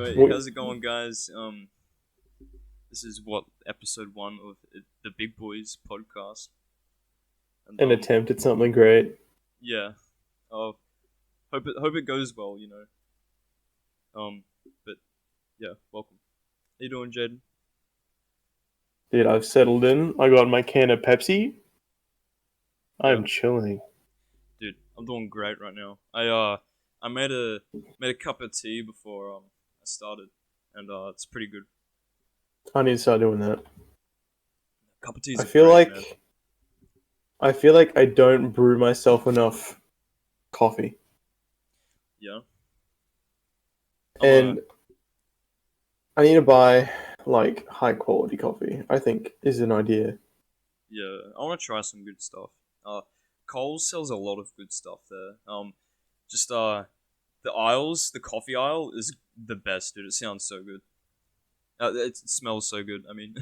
Anyway, how's it going, guys? This is episode 1 of the Big Boys Podcast, and An attempt at something great. yeah, hope it goes well, but yeah, welcome. How you doing, Jayden? Dude, I've settled in. I got my can of Pepsi. I'm Yeah. chilling. Dude, I'm doing great right now. I made a cup of tea before I started, and it's pretty good. I need to start doing that. Cup of tea's I a feel great, like man. I feel like I don't brew myself enough coffee. Yeah. And I need to buy like high quality coffee, I think is an idea. Yeah, I want to try some good stuff. Coles sells a lot of good stuff there. Just the coffee aisle is the best, dude. It sounds so good. It smells so good. I mean,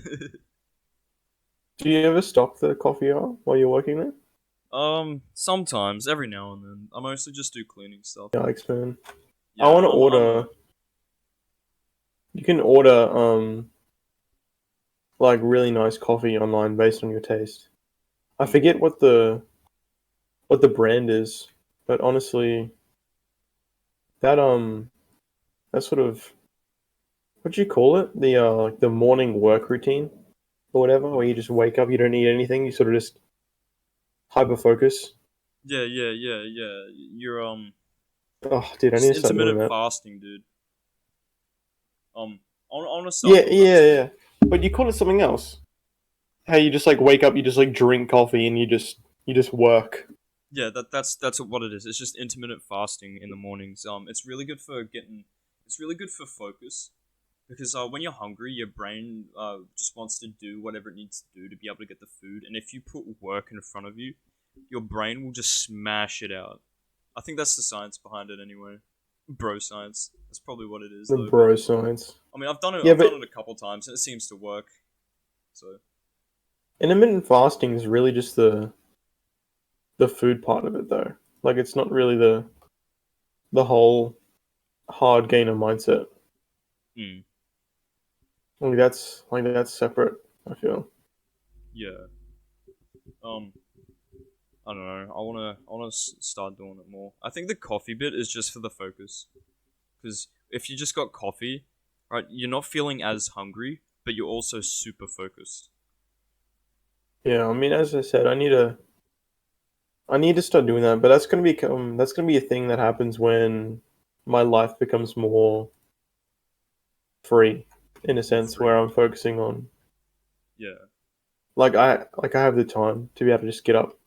Do you ever stock the coffee aisle while you're working there? sometimes, every now and then. I mostly just do cleaning stuff. Yikes, man. Yeah, I want to I'm order. You can order like really nice coffee online based on your taste. I forget what the brand is, but honestly, that that sort of, what do you call it? The like the morning work routine or whatever, where you just wake up, you don't eat anything, you sort of just hyper focus. Yeah. You're Oh, dude, I need just to start doing intermittent that. fasting, dude. I want to start Yeah, doing that yeah, too. yeah. But you call it something else. How you just like wake up, you just like drink coffee, and you just work. Yeah, that's what it is. It's just intermittent fasting in the mornings. It's really good for getting. It's really good for focus, because when you're hungry, your brain just wants to do whatever it needs to do to be able to get the food. And if you put work in front of you, your brain will just smash it out. I think that's the science behind it, anyway. Bro science. That's probably what it is, The though. But bro science. I mean, I've done it. Yeah, I've done but it a couple times, and it seems to work. So intermittent fasting is really just the food part of it, though. Like it's not really the whole hard gainer mindset. mm, Like that's separate, I feel. yeah. Um, I don't know. I wanna start doing it more. I think the coffee bit is just for the focus, because if you just got coffee, right, you're not feeling as hungry, but you're also super focused. Yeah, I mean, as I said, I need to start doing that, but that's gonna be a thing that happens when my life becomes more free, in a More sense, where free. I'm focusing on Yeah. like I have the time to be able to just get up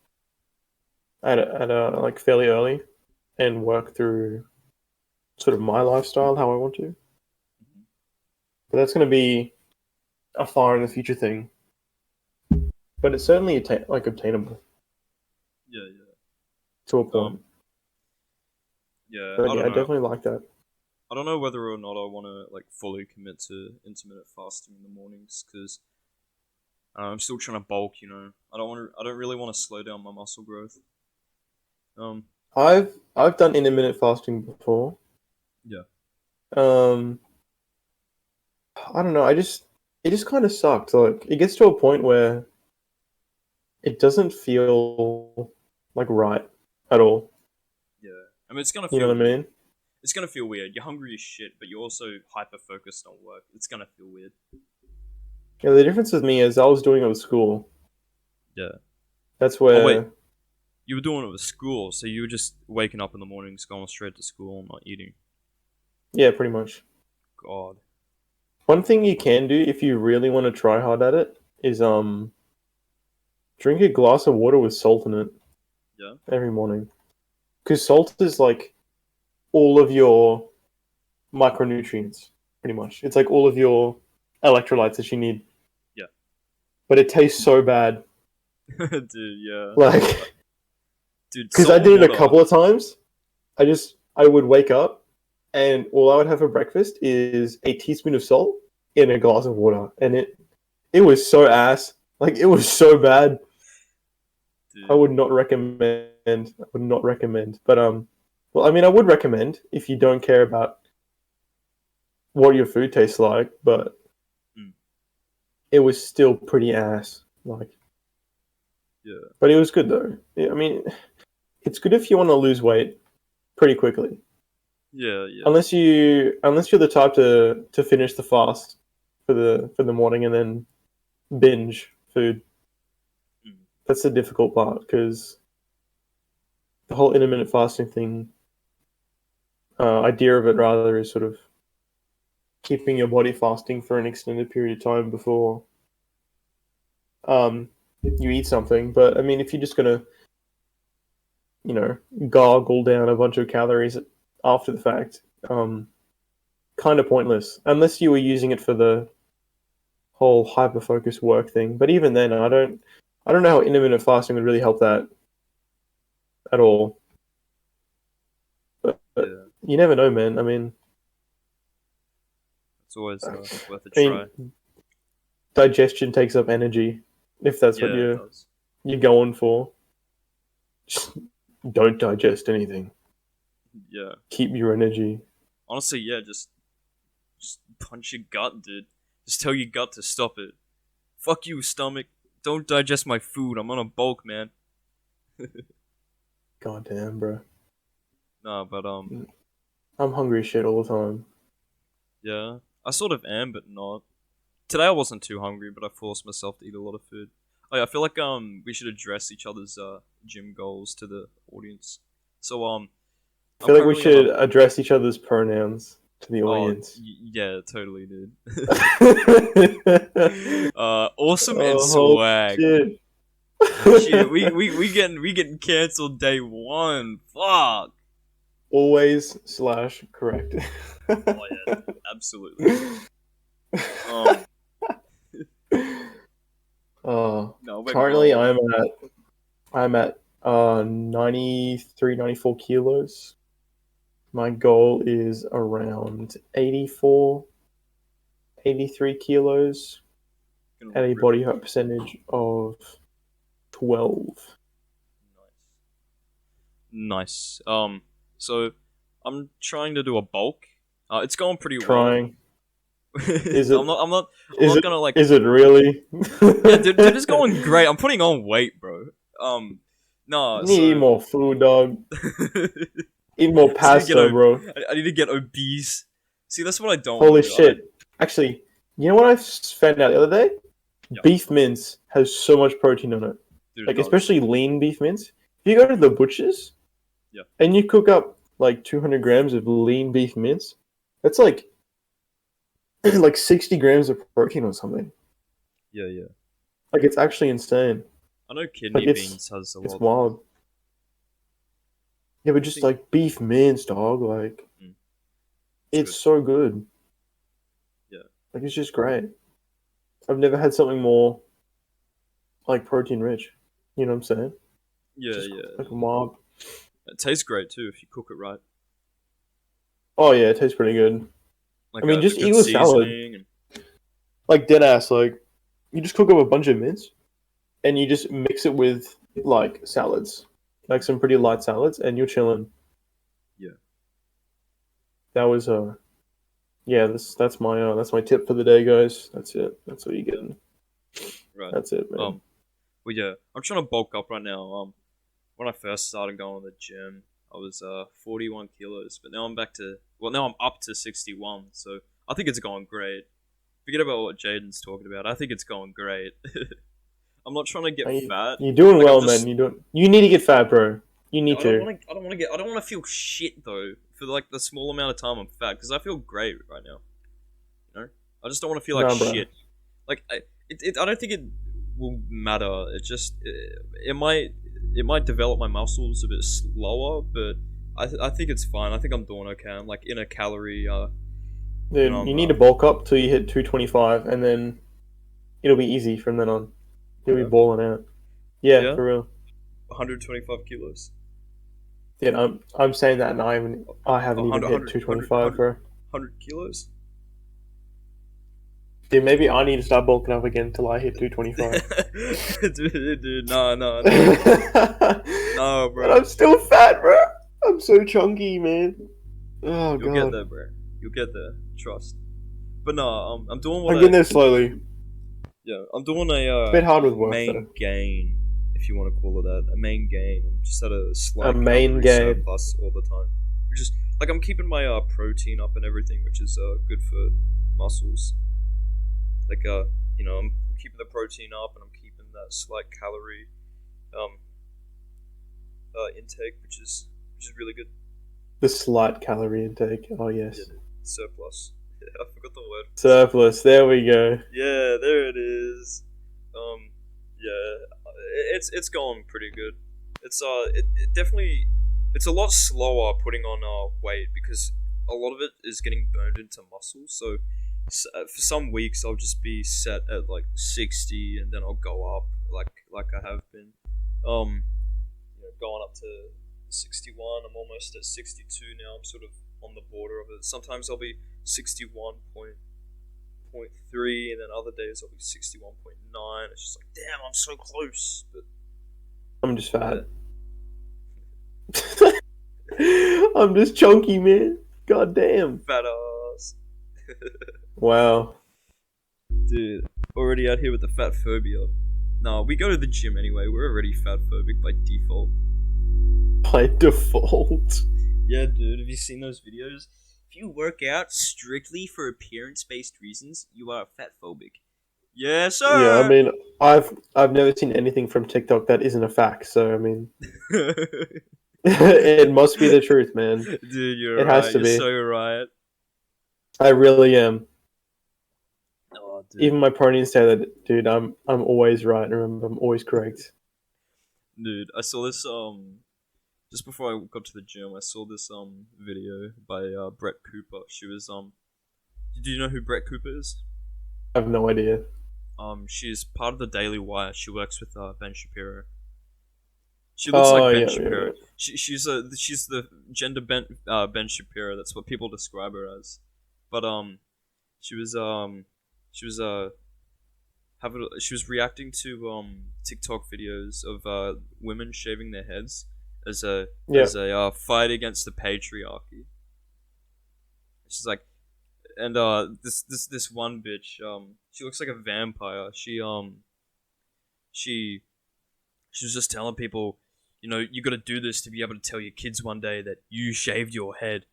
at a like fairly early and work through sort of my lifestyle how I want to. Mhm. But that's gonna be a far in the future thing. But it's certainly obtainable Yeah. to a Um. point. Yeah. But I yeah, don't I know. definitely like that. I don't know whether or not I want to like fully commit to intermittent fasting in the mornings, because I'm still trying to bulk. I don't want to. I don't really want to slow down my muscle growth. Um. I've done intermittent fasting before. Yeah. Um, I don't know. It just kind of sucked. Like it gets to a point where it doesn't feel like right at all. Yeah. I mean, it's gonna You know feel what I weird. mean? It's gonna feel weird. You're hungry as shit, but you're also hyper focused on work. It's gonna feel weird. Yeah. The difference with me is I was doing it with school. Yeah. That's Oh wait, where, you were doing it with school, so you were just waking up in the mornings, going straight to school, and not eating. yeah, pretty much. God. One thing you can do if you really want to try hard at it is drink a glass of water with salt in it Yeah. every morning. Because salt is like all of your micronutrients, pretty much. It's like all of your electrolytes that you need. Yeah. But it tastes so bad. Dude. Yeah. Like, Dude, because I salt did it a water. couple of times. I would wake up and all I would have for breakfast is a teaspoon of salt in a glass of water. And it was so ass. Like, it was so bad. I Dude. would not recommend. I would not recommend. But well, I mean, I would recommend if you don't care about what your food tastes like, but it was still pretty ass. Like, Yeah. but it was good though. I mean, it's good if you want to lose weight pretty quickly. Yeah. Unless you're the type to finish the fast for the morning and then binge food. That's the difficult part, because the whole intermittent fasting thing, idea of it rather, is sort of keeping your body fasting for an extended period of time before you eat something. But I mean, if you're just gonna, gargle down a bunch of calories after the fact, kind of pointless, unless you were using it for the whole hyper focus work thing. But even then, I don't know how intermittent fasting would really help that at all. But you never know, man. I mean, it's always worth a try. Digestion takes up energy, if that's what you're going for. Just don't digest anything. Yeah. Keep your energy. Honestly, yeah, just punch your gut, dude. Just tell your gut to stop it. Fuck you, stomach. Don't digest my food. I'm on a bulk, man. Goddamn, bro. Nah, but I'm hungry as shit all the time. Yeah, I sort of am, but not. Today I wasn't too hungry, but I forced myself to eat a lot of food. Oh yeah, I feel like we should address each other's gym goals to the audience. So I feel like we should address each other's pronouns to the audience. Yeah, totally, dude. Awesome and swag. Shit. Shit, we getting cancelled day one. Fuck. Always / correct. Oh yeah, absolutely. No, currently I'm at 93, 94 kilos. My goal is around 84, 83 kilos at a body fat percentage of 12. Nice. So I'm trying to do a bulk. It's going pretty well. Is it? I'm not gonna like. Is it really? Yeah, dude, it's going great. I'm putting on weight, bro. No. You need to eat more food, dog. Eat more pasta, bro. I need to get obese. See, that's what I don't. Holy shit! Actually, you know what I found out the other day? Yeah. Beef mince has so much protein on it. Dude, like, especially lean beef mince. If you go to the butcher's, and you cook up like 200 grams of lean beef mince, that's like 60 grams of protein or something. Yeah. Like, it's actually insane. I know kidney beans has a lot. It's wild. Yeah, but just like beef mince, dog. Like, it's so good. Yeah. Like, it's just great. I've never had something more like protein rich. You know what I'm saying? Yeah. Like a mob. It tastes great too if you cook it right. Oh yeah, it tastes pretty good. Like I mean, just eat with salad. Like, dead ass. Like, you just cook up a bunch of mince, and you just mix it with like salads, like some pretty light salads, and you're chilling. Yeah. That was that's my tip for the day, guys. That's it. That's what you're getting. Right. That's it, man. Well, yeah, I'm trying to bulk up right now. When I first started going to the gym, I was 41 kilos, but now I'm up to 61. So I think it's going great. Forget about what Jayden's talking about. I think it's going great. I'm not trying to get fat. You're doing well, man. You need to get fat, bro. You need to. I don't want to feel shit though for like the small amount of time I'm fat, because I feel great right now. You know, I just don't want to feel like shit. Like I don't think it will matter. It might develop my muscles a bit slower, but I think it's fine. I think I'm doing okay. I'm like in a calorie. Dude, you need to bulk up till you hit 225, and then it'll be easy from then on. You'll be balling out. Yeah, for real. 125 kilos. Yeah, I'm saying that, and I haven't even hit 225, bro. 100 kilos. Dude, maybe I need to start bulking up again till I hit 225. dude, no. No, bro. But I'm still fat, bro. I'm so chunky, man. Oh, God. You'll get there, bro. You'll get there. Trust. But no, I'm doing I'm what getting there slowly. yeah, I'm doing It's a bit hard with work main though. gain, if you want to call it that, a main gain. I'm just at a A slight main calorie gain. surplus all the time, which is like I'm keeping my protein up and everything, which is good for muscles. Like I'm keeping the protein up and I'm keeping that slight calorie um intake, which is really good. The slight calorie intake. Oh yes. Yeah, surplus. Yeah, I forgot the word. Surplus. There we go. Yeah, there it is. Yeah, it's going pretty good. It definitely it's a lot slower putting on weight because a lot of it is getting burned into muscle. So for some weeks I'll just be set at like 60, and then I'll go up like I have been. Going up to 61. I'm almost at 62 now. I'm sort of on the border of it. Sometimes I'll be 61.3, and then other days I'll be 61.9. It's just like, damn, I'm so close. But I'm just fat. I'm just chunky, man. God damn. fat ass. Wow. Dude, already out here with the fat phobia. No, we go to the gym anyway. We're already fat phobic by default. By default. Yeah, dude. Have you seen those videos? If you work out strictly for appearance-based reasons, you are fat phobic. Yes, sir. Yeah, I mean, I've never seen anything from TikTok that isn't a fact. So I mean, it must be the truth, man. Dude, you're It right. has to You're be. so right. I really am. Oh, dude. Even my pronouns say that, dude. I'm always right. Remember, I'm always correct. Dude, I saw this just before I got to the gym. I saw this video by Brett Cooper. She was Do you know who Brett Cooper is? I have no idea. She's part of the Daily Wire. She works with Ben Shapiro. She looks like Ben Shapiro. Yeah. She's the gender Ben Shapiro. That's what people describe her as. But she was she was reacting to TikTok videos of women shaving their heads as a fight against the patriarchy. She's like, and this one bitch, she looks like a vampire. She was just telling people, you got to do this to be able to tell your kids one day that you shaved your head,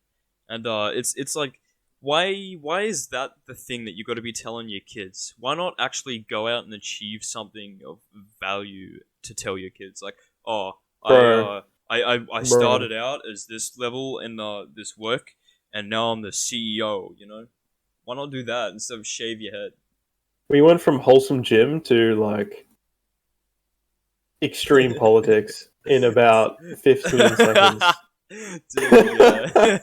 and it's like, why is that the thing that you got to be telling your kids? Why not actually go out and achieve something of value to tell your kids? Like, oh, I started out as this level in this work, and now I'm the CEO. Why not do that instead of shave your head? We went from wholesome gym to like extreme politics in about 15 seconds. Dude, yeah.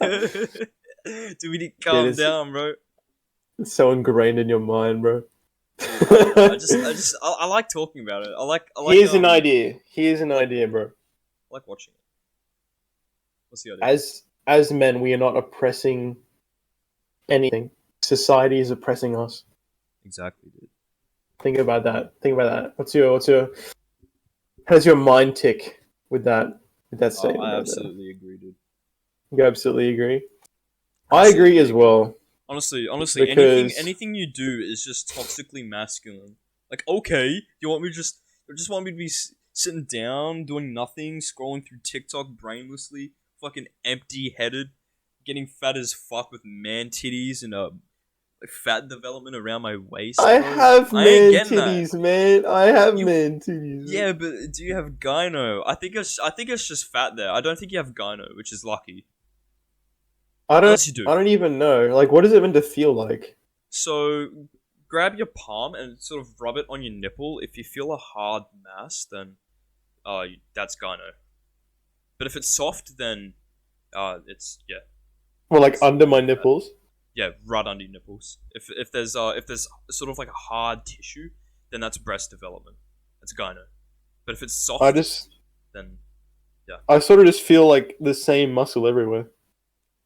Dude, we need to calm down, bro. It's so ingrained in your mind, bro. I like talking about it. I like. Here's an idea. Here's an idea, bro. I like watching it. What's the idea? As men, we are not oppressing anything. Society is oppressing us. Exactly, dude. Think about that. How does your mind tick with that statement? I absolutely agree, dude. You absolutely agree? I agree as well. Honestly, Because anything you do is just toxically masculine. Like, okay, you want me to be sitting down, doing nothing, scrolling through TikTok brainlessly, fucking empty-headed, getting fat as fuck with man titties and fat development around my waist. I have man titties, man. I have man titties. Yeah, but do you have gyno? I think it's just fat there. I don't think you have gyno, which is lucky. Unless you do. I don't even know. Like, what is it meant to feel like? So, grab your palm and sort of rub it on your nipple. If you feel a hard mass, then that's gyno. But if it's soft, then it's Well, like under my nipples. Yeah, right under your nipples. If there's sort of like a hard tissue, then that's breast development. That's gyno. But if it's soft, then yeah. I sort of just feel like the same muscle everywhere.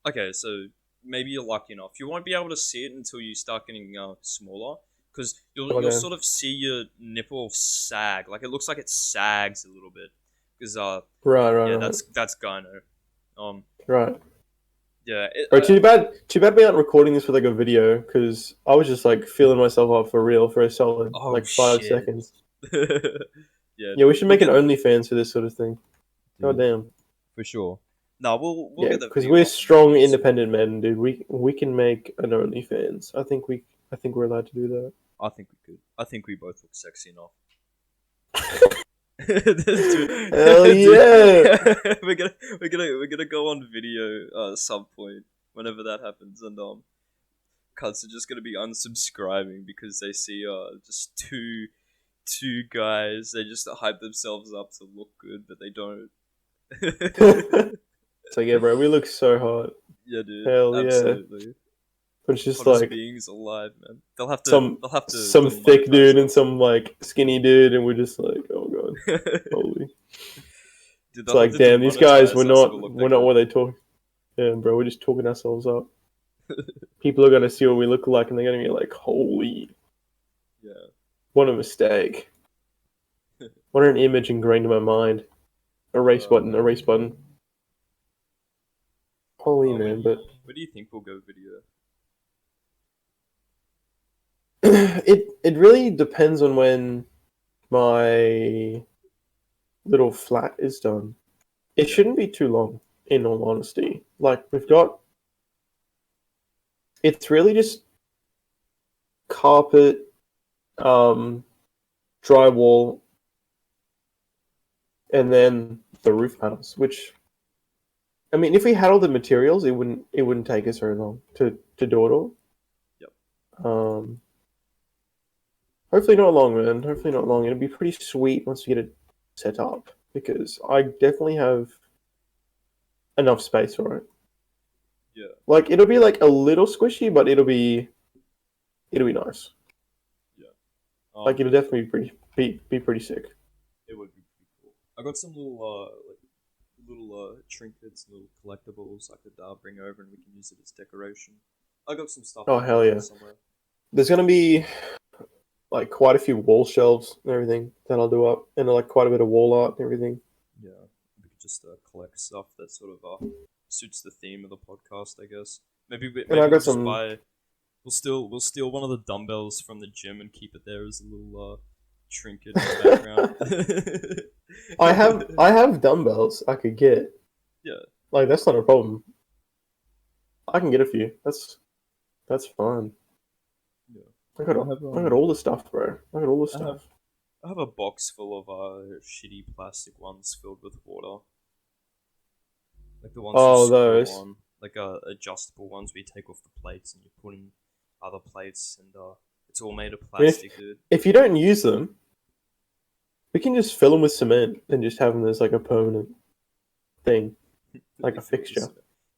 Okay, so maybe you're lucky enough. You won't be able to see it until you start getting smaller, because you'll sort of see your nipple sag. Like, it looks like it sags a little bit, because right. that's gyno. Right. Yeah. Bro, too bad we aren't recording this with like a video because I was just like feeling myself up for real for a solid Oh like 5 shit. seconds. Yeah, Yeah, we dude. should We'll make an get OnlyFans for this sort of thing. God dude, damn. for sure. No, we'll Yeah, get that because video we're up and strong, running soon. independent men, dude. We can make an OnlyFans. I think we're allowed to do that. I think we could. I think we both look sexy enough. Dude, Hell dude, yeah! we're gonna go on video at some point whenever that happens, and cunts are just gonna be unsubscribing because they see just two guys. They just hype themselves up to look good, but they don't. So yeah, bro, we look so hot. Yeah, dude, Hell yeah! absolutely. But it's just Hottest like beings alive, man. They'll have to. some They'll have to some thick demonetize dude and us. some like skinny dude, and we're just like, oh god, holy. Dude, It's they'll have like, to damn, these guys demonetize us if we look we're that not good. what they talk. Yeah, bro, we're just talking ourselves up. People are gonna see what we look like, and they're gonna be like, holy, Yeah. what a mistake. What an image ingrained in my mind. Erase button, erase button. Holy man, but Where do you think we'll go video? it really depends on when my little flat is done. It shouldn't be too long, in all honesty. Like we've got, it's really just carpet, drywall, and then the roof panels. Which, I mean, if we had all the materials, it wouldn't take us very long to do it all. Yep. Hopefully not long, man. Hopefully not long. It'll be pretty sweet once we get it set up because I definitely have enough space for it. Yeah. Like it'll be like a little squishy, but it'll be nice. Yeah. Like it'll definitely be pretty sick. It would be pretty cool. I got some little trinkets, little collectibles I could bring over and we can use it as decoration. I got some stuff. Oh hell yeah! Somewhere. There's gonna be like quite a few wall shelves and everything that I'll do up, and like quite a bit of wall art and everything. Yeah, we could just collect stuff that sort of suits the theme of the podcast, I guess. Maybe I got we'll some. just buy. We'll steal one of the dumbbells from the gym and keep it there as a little trinket in the background. I have dumbbells I could get. Yeah. Like that's not a problem. I can get a few. That's fine. Yeah. I got all the stuff, bro. I got all the stuff. I have a box full of shitty plastic ones filled with water. Like the ones you those. screw on, like adjustable ones where you take off the plates and you put in other plates, and it's all made of plastic, dude. If you don't use them, we can just fill them with cement and just have them as like a permanent thing, like a fixture.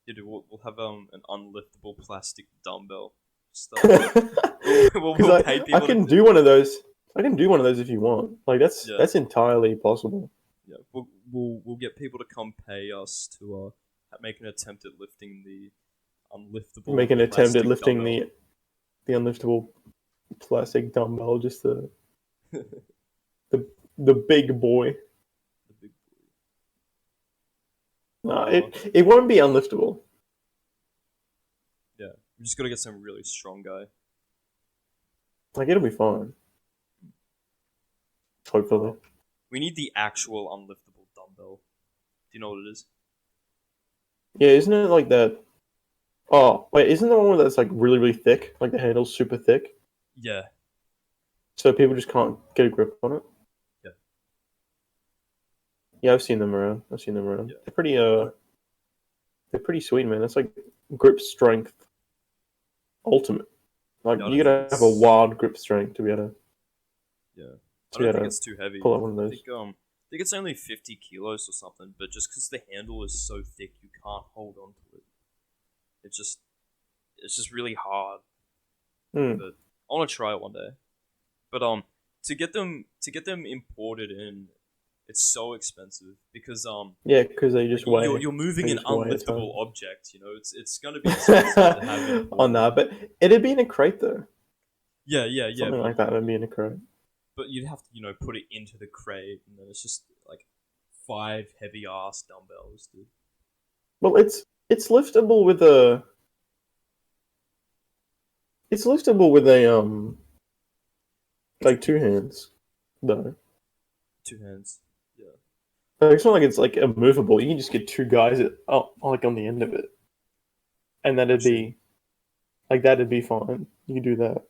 Yeah, dude, we'll have an unliftable plastic dumbbell. We'll pay people. I can do one of those. I can do one of those if you want. Like that's entirely possible. Yeah, we'll get people to come pay us to make an attempt at lifting the unliftable. Make an attempt at lifting dumbbell. the unliftable plastic dumbbell, just the the big boy. The big boy. No, it won't be unliftable. Yeah, we just gotta get some really strong guy. Like it'll be fine. Hopefully. We need the actual unliftable dumbbell. Do you know what it is? Yeah, isn't it like that? Oh, wait, isn't the one that's like really, really thick? Like the handle's super thick? Yeah. So people just can't get a grip on it? Yeah. Yeah, I've seen them around. Yeah. They're pretty sweet, man. It's like grip strength ultimate. Like you gotta have a wild grip strength to be able to. Yeah. I don't think it's too heavy. Pull out one of those. I think it's only 50 kilos or something, but just because the handle is so thick, you can't hold on to it. It's just really hard. But I want to try it one day. But to get them imported in, it's so expensive because because they just weigh. You're moving an unliftable object. You know, it's gonna be expensive to have it. Oh no, but it'd be in a crate though. Yeah. Something like that would be in a crate. But you'd have to, put it into the crate, and then it's just like 5 heavy ass dumbbells, dude. Well, it's It's liftable with a. It's liftable with a like two hands, though. Two hands. Yeah. Like, it's not like it's like a movable. You can just get two guys like on the end of it, and True. that'd be fine. You can do that.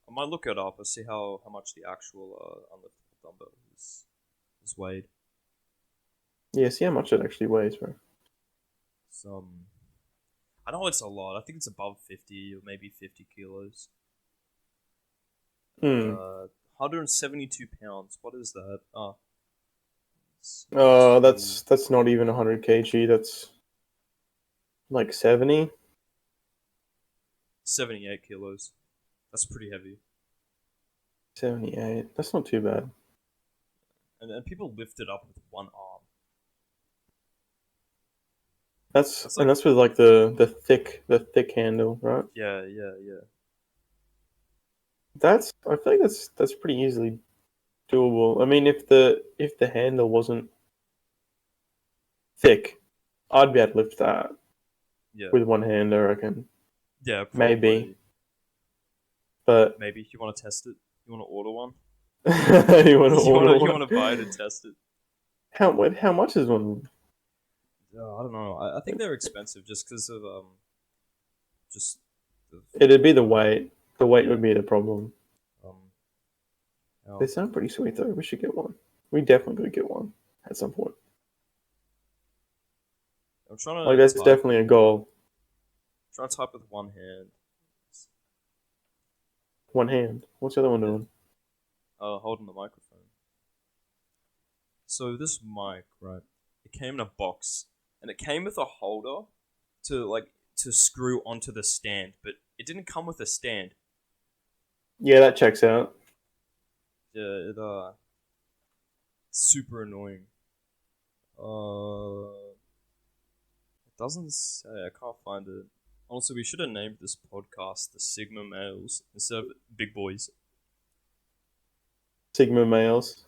I might look it up and see how much the actual unliftable dumbbell is weighed. Yeah, see how much it actually weighs, bro. Some. I know it's a lot. I think it's above 50 or maybe 50 kilos. Hmm. 172 pounds. What is that? Oh, That's not even 100 kg. That's like 70. 78 kilos. That's pretty heavy. 78. That's not too bad. And people lift it up with one arm. That's That's and like, that's with like the thick handle, right? yeah, yeah, yeah. I feel like that's pretty easily doable. I mean, if the handle wasn't thick, I'd be able to lift that Yeah. with one hand, I reckon. Yeah, Maybe, probably. but Maybe. You want to test it? You want to order one? you want to order You want one? to buy it and test it? How much is one? I don't know. I think they're expensive just because of just the, It'd be the weight. The weight yeah. would be the problem. Um, They how- sound pretty sweet though. We should get one. We definitely could get one at some point. I'm trying Like to that's type. definitely a goal. Trying to type with one hand. One hand. What's the other one Yeah. doing? Holding the microphone. So this mic, right? It came in a box, and it came with a holder to screw onto the stand, but it didn't come with a stand. Yeah, that checks out. Yeah, super annoying. It doesn't say. I can't find it. Also, we should have named this podcast the Sigma Males instead of Big Boys. Sigma males.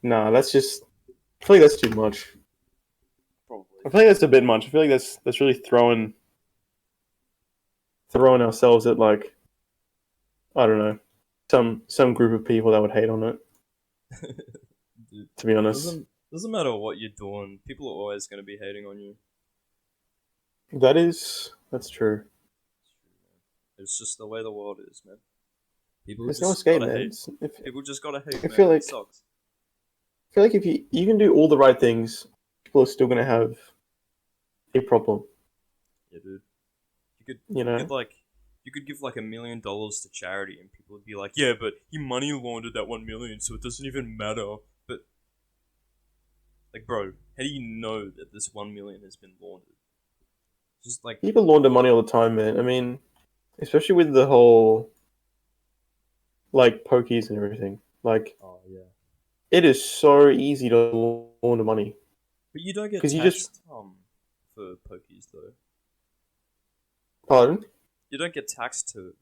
Nah, that's just. I feel like that's too much. Probably. I feel like that's a bit much. I feel like that's really throwing ourselves at like I don't know some group of people that would hate on it. Dude, To be honest, doesn't matter what you're doing. People are always going to be hating on you. that's true. It's just the way the world is, man. People There's no just escape, gotta man. hate. People just gotta hate, I man. feel It like sucks. if you can do all the right things, people are still gonna have a problem. Yeah, dude. You know, You could give like $1 million to charity, and people would be like, "Yeah, but he money laundered that 1 million, so it doesn't even matter." But like, bro, how do you know that this 1 million has been laundered? Just like, people launder money all the time, man. I mean, especially with the whole like pokies and everything. Like, oh yeah, it is so easy to launder money but you don't get because you just taxed for pokies though. pardon. You don't get taxed to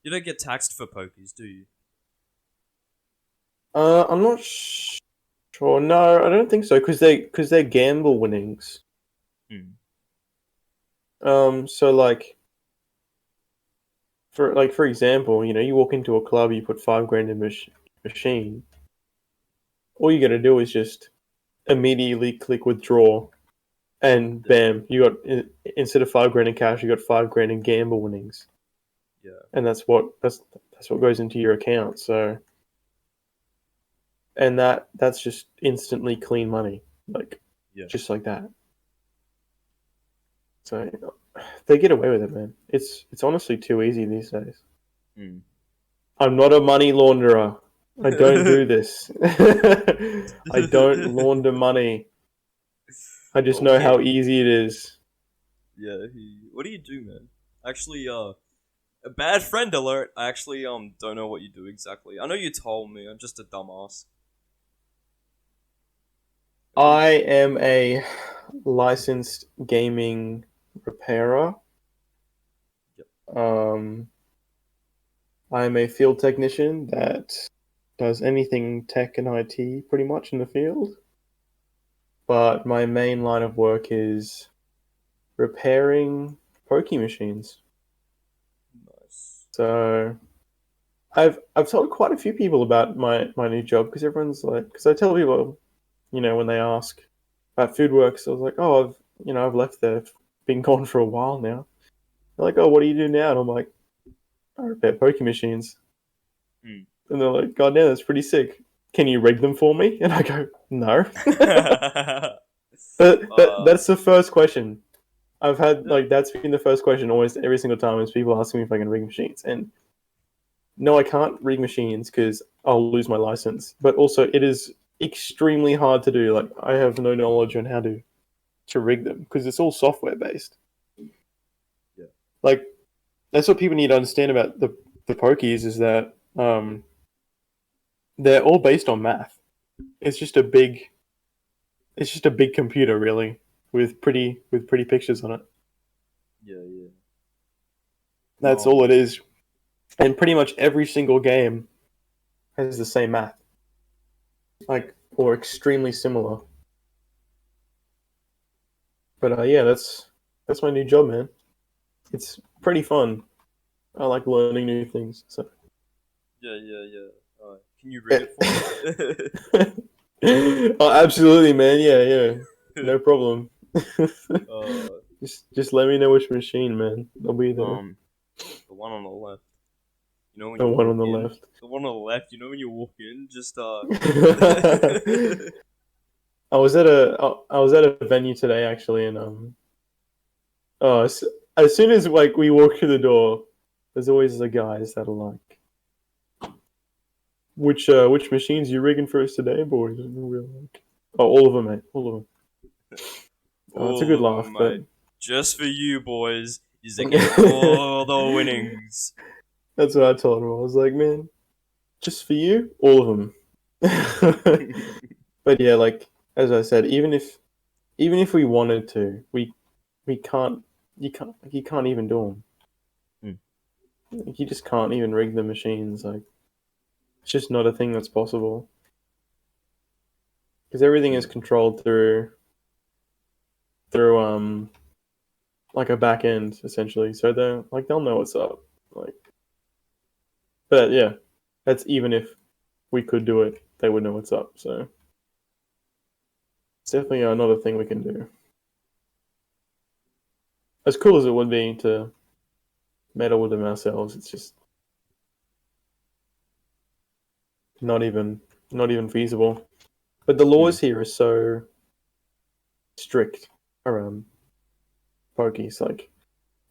you don't get taxed for pokies, do you? I'm not sure. No, I don't think so because they're gamble winnings. Hmm. So like for example, you walk into a club, you put 5 grand in machine. All you got to do is just immediately click withdraw, and Yeah, bam, you got instead of 5 grand in cash, you got 5 grand in gamble winnings, yeah, and that's what goes into your account. So, and that's just instantly clean money, like yeah. just like that. So they get away with it, man. It's honestly too easy these days. Hmm. I'm not a money launderer. I don't do this. I don't launder money. I just know how Okay. easy it is. Yeah. What do you do, man? Actually, a bad friend alert. I actually don't know what you do exactly. I know you told me. I'm just a dumbass. What do you I do? am a licensed gaming repairer. Yep. Um, I'm a field technician that does anything tech and IT pretty much in the field. but my main line of work is repairing pokie machines. Nice. So I've told quite a few people about my new job because everyone's like, because I tell people, when they ask about food works, I was like, oh, I've left there, been gone for a while now. They're like, oh, what do you do now? And I'm like, I repair pokie machines. Hmm. And they're like, God damn, that's pretty sick. Can you rig them for me? And I go, no. That's the first question. I've had, like, that's been the first question almost every single time is people asking me if I can rig machines. And no, I can't rig machines because I'll lose my license. But also, it is extremely hard to do. Like, I have no knowledge on how to rig them because it's all software based. Yeah. Like, that's what people need to understand about the pokies is that they're all based on math. It's just a big computer really with pretty pictures on it. Yeah, yeah. That's all it is. And pretty much every single game has the same math. Like, or extremely similar. But yeah, that's my new job, man. It's pretty fun. I like learning new things. So Yeah, yeah, yeah. Can you rig it for me? oh, absolutely, man. Yeah. No problem. uh, just let me know which machine, man. I'll be there. the one on the left. You know when The you one walk on the in? left. The one on the left, you know when you walk in, just I was at a venue today actually, and as soon as like we walk through the door, there's always the guys that are like, which machines you rigging for us today, boys? And we're like, oh, all of them, mate, all of them. Oh, it's a good all of them, laugh, but mate. Just for you, boys. Is to get all the winnings. that's what I told him. I was like, man, just for you, all of them. But yeah, like as I said, even if we wanted to, we can't. You can't even do them. Like, you just can't even rig the machines. Like it's just not a thing that's possible because everything is controlled through like a back end essentially. So they'll know what's up. Like, but yeah, that's even if we could do it, they would know what's up. So it's definitely another thing we can do. As cool as it would be to meddle with them ourselves, it's just not even feasible. But the laws here are so strict around pokies. Like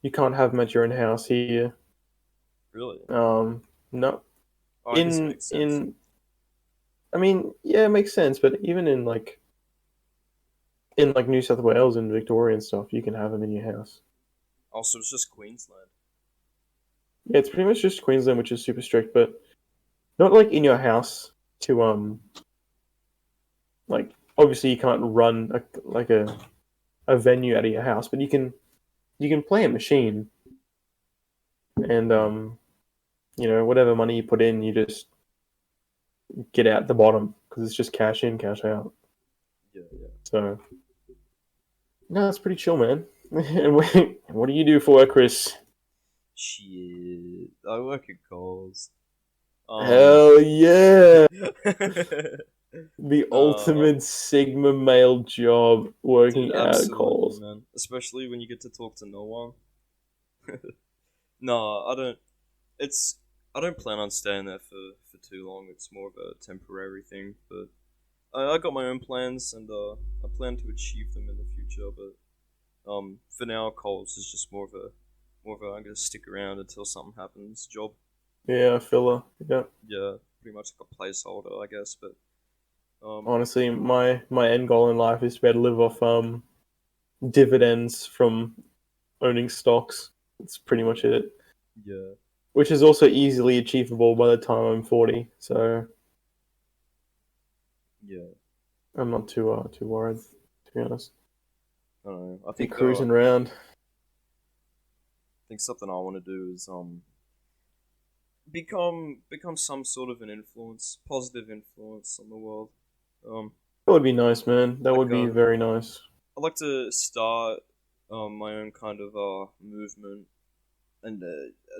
you can't have them at your own house here. Really? No. Oh, I guess it makes sense. I mean, yeah, it makes sense. But even in New South Wales and Victoria and stuff, you can have them in your house. Also, it's just Queensland. Yeah, it's pretty much just Queensland, which is super strict, but not like in your house to like obviously you can't run a venue out of your house, but you can play a machine and whatever money you put in, you just get out the bottom because it's just cash in, cash out. Yeah, yeah. So no, it's pretty chill, man. And what do you do for work, Chris? Shit. I work at Coles. Hell yeah! The Nah, ultimate Sigma male job dude, working at absolutely, Coles. man. Especially when you get to talk to no one. No, I don't. It's. I don't plan on staying there for too long. It's more of a temporary thing. But I got my own plans, and I plan to achieve them in the future. But for now, Coles is just more of a I'm gonna stick around until something happens job. Yeah, filler. Yeah. Yeah, pretty much like a placeholder, I guess. But Honestly, my end goal in life is to be able to live off dividends from owning stocks. That's pretty much it. yeah, Which is also easily achievable by the time I'm 40. So yeah. I'm not too worried, to be honest. I don't know. I Be think cruising around. think something I want to do is become some sort of an influence, positive influence on the world. Um, That would be nice, man. That Like would be very nice. I'd like to start my own kind of movement, and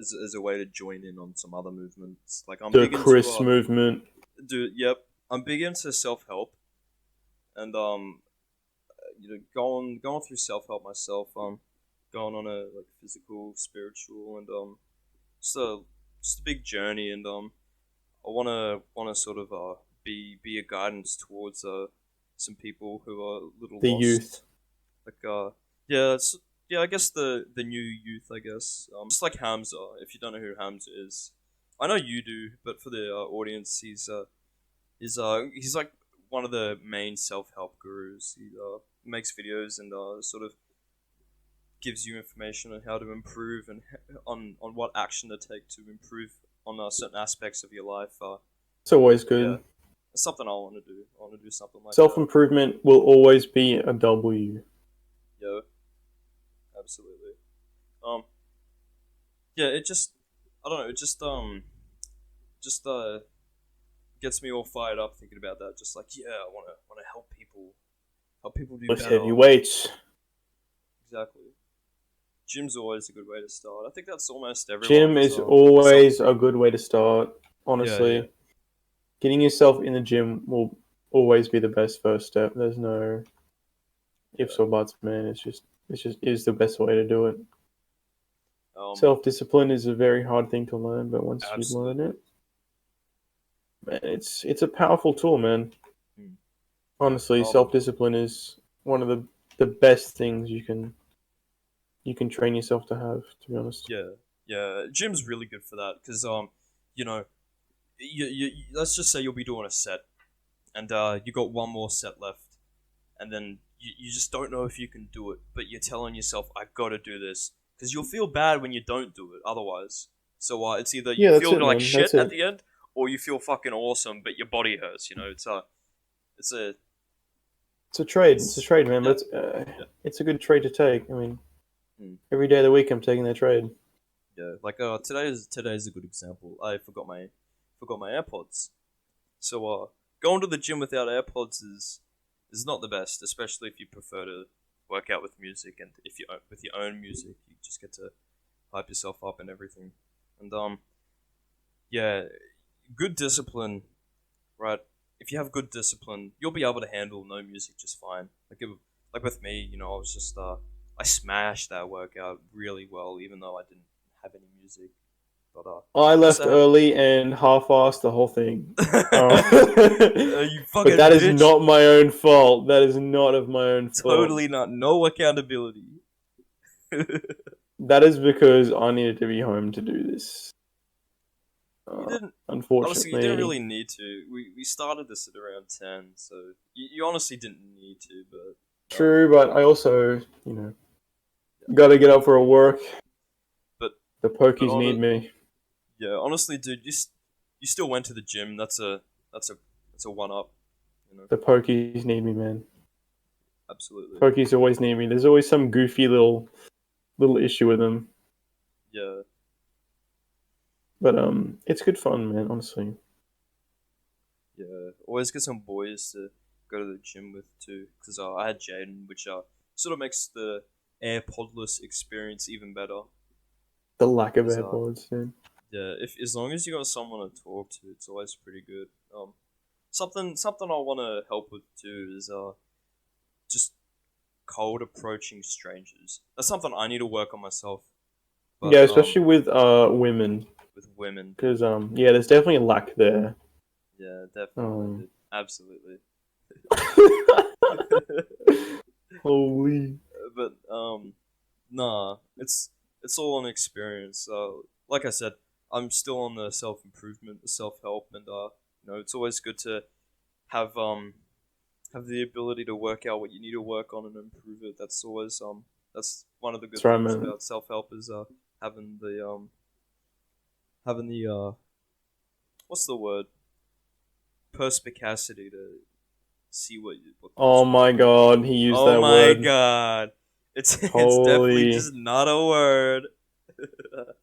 as a way to join in on some other movements. Like I'm The big into Chris movement. yep, I'm big into self help, and going through self help myself. Going on a like physical, spiritual, and just a just a big journey, and I wanna sort of be a guidance towards some people who are a little The lost. youth. Like yeah, it's yeah, I guess the new youth, I guess. Just like Hamza. If you don't know who Hamza is, I know you do, but for the audience, he's like one of the main self help gurus. He makes videos and sort of gives you information on how to improve and on what action to take to improve on certain aspects of your life. It's always Yeah, good. it's something I want to do. I want to do something like Self that. improvement will always be a W. Yeah, absolutely. Um, yeah, it just I don't know. It just gets me all fired up thinking about that. Just like yeah, I want to help people do Lift better. heavy weights. Exactly. Gym's always a good way to start. I think that's almost everyone. Gym is always a good way to start. Honestly, Yeah. getting yourself in the gym will always be the best first step. There's no ifs or buts, man. It's just is the best way to do it. Self discipline is a very hard thing to learn, but once you learn it, man, it's a powerful tool, man. Honestly, self discipline is one of the best things you can train yourself to have. To be honest. Yeah. Gym's really good for that because you know, you let's just say you'll be doing a set, and you got one more set left, and then you just don't know if you can do it, but you're telling yourself, I gotta do this, because you'll feel bad when you don't do it otherwise. So it's either you feel like shit at the end, or you feel fucking awesome, but your body hurts. You know, it's a trade. It's a trade, man. But it's a good trade to take. I mean, every day of the week I'm taking that trade. Yeah, like today's a good example. I forgot my AirPods, so going to the gym without AirPods is not the best, especially if you prefer to work out with music, and if you with your own music, you just get to hype yourself up and everything. And yeah, good discipline, right? If you have good discipline, you'll be able to handle no music just fine. Like with me, you know, I was just I smashed that workout really well, even though I didn't have any music. But I left early and half-assed the whole thing. You fucking but that bitch. is not my own fault. That is not of my own fault. Totally not. No accountability. That is because I needed to be home to do this. You didn't. Unfortunately, honestly, you didn't really need to. We started this at around 10, so you honestly didn't need to. But true, but I also, got to get up for a work. But the pokies need me. Yeah, honestly, dude, you still went to the gym. That's a one up. You know? The pokies need me, man. Absolutely. Pokies always need me. There's always some goofy little issue with them. Yeah. But it's good fun, man. Honestly. Yeah, always get some boys to go to the gym with too, because I had Jayden, which sort of makes the AirPodless experience even better. The lack of AirPods, dude. Yeah, if as long as you got someone to talk to, it's always pretty good. Something I want to help with too is just cold approaching strangers. That's something I need to work on myself. But, yeah, especially with women. With women, because yeah, there's definitely a lack there. Yeah, definitely, absolutely. Holy. But nah, it's all an experience. Like I said, I'm still on the self improvement, the self help, and it's always good to have the ability to work out what you need to work on and improve it. That's always that's one of the good things about self help is having the what's the word? Perspicacity to see what oh my god, he used that word. Oh my god. It's definitely just not a word.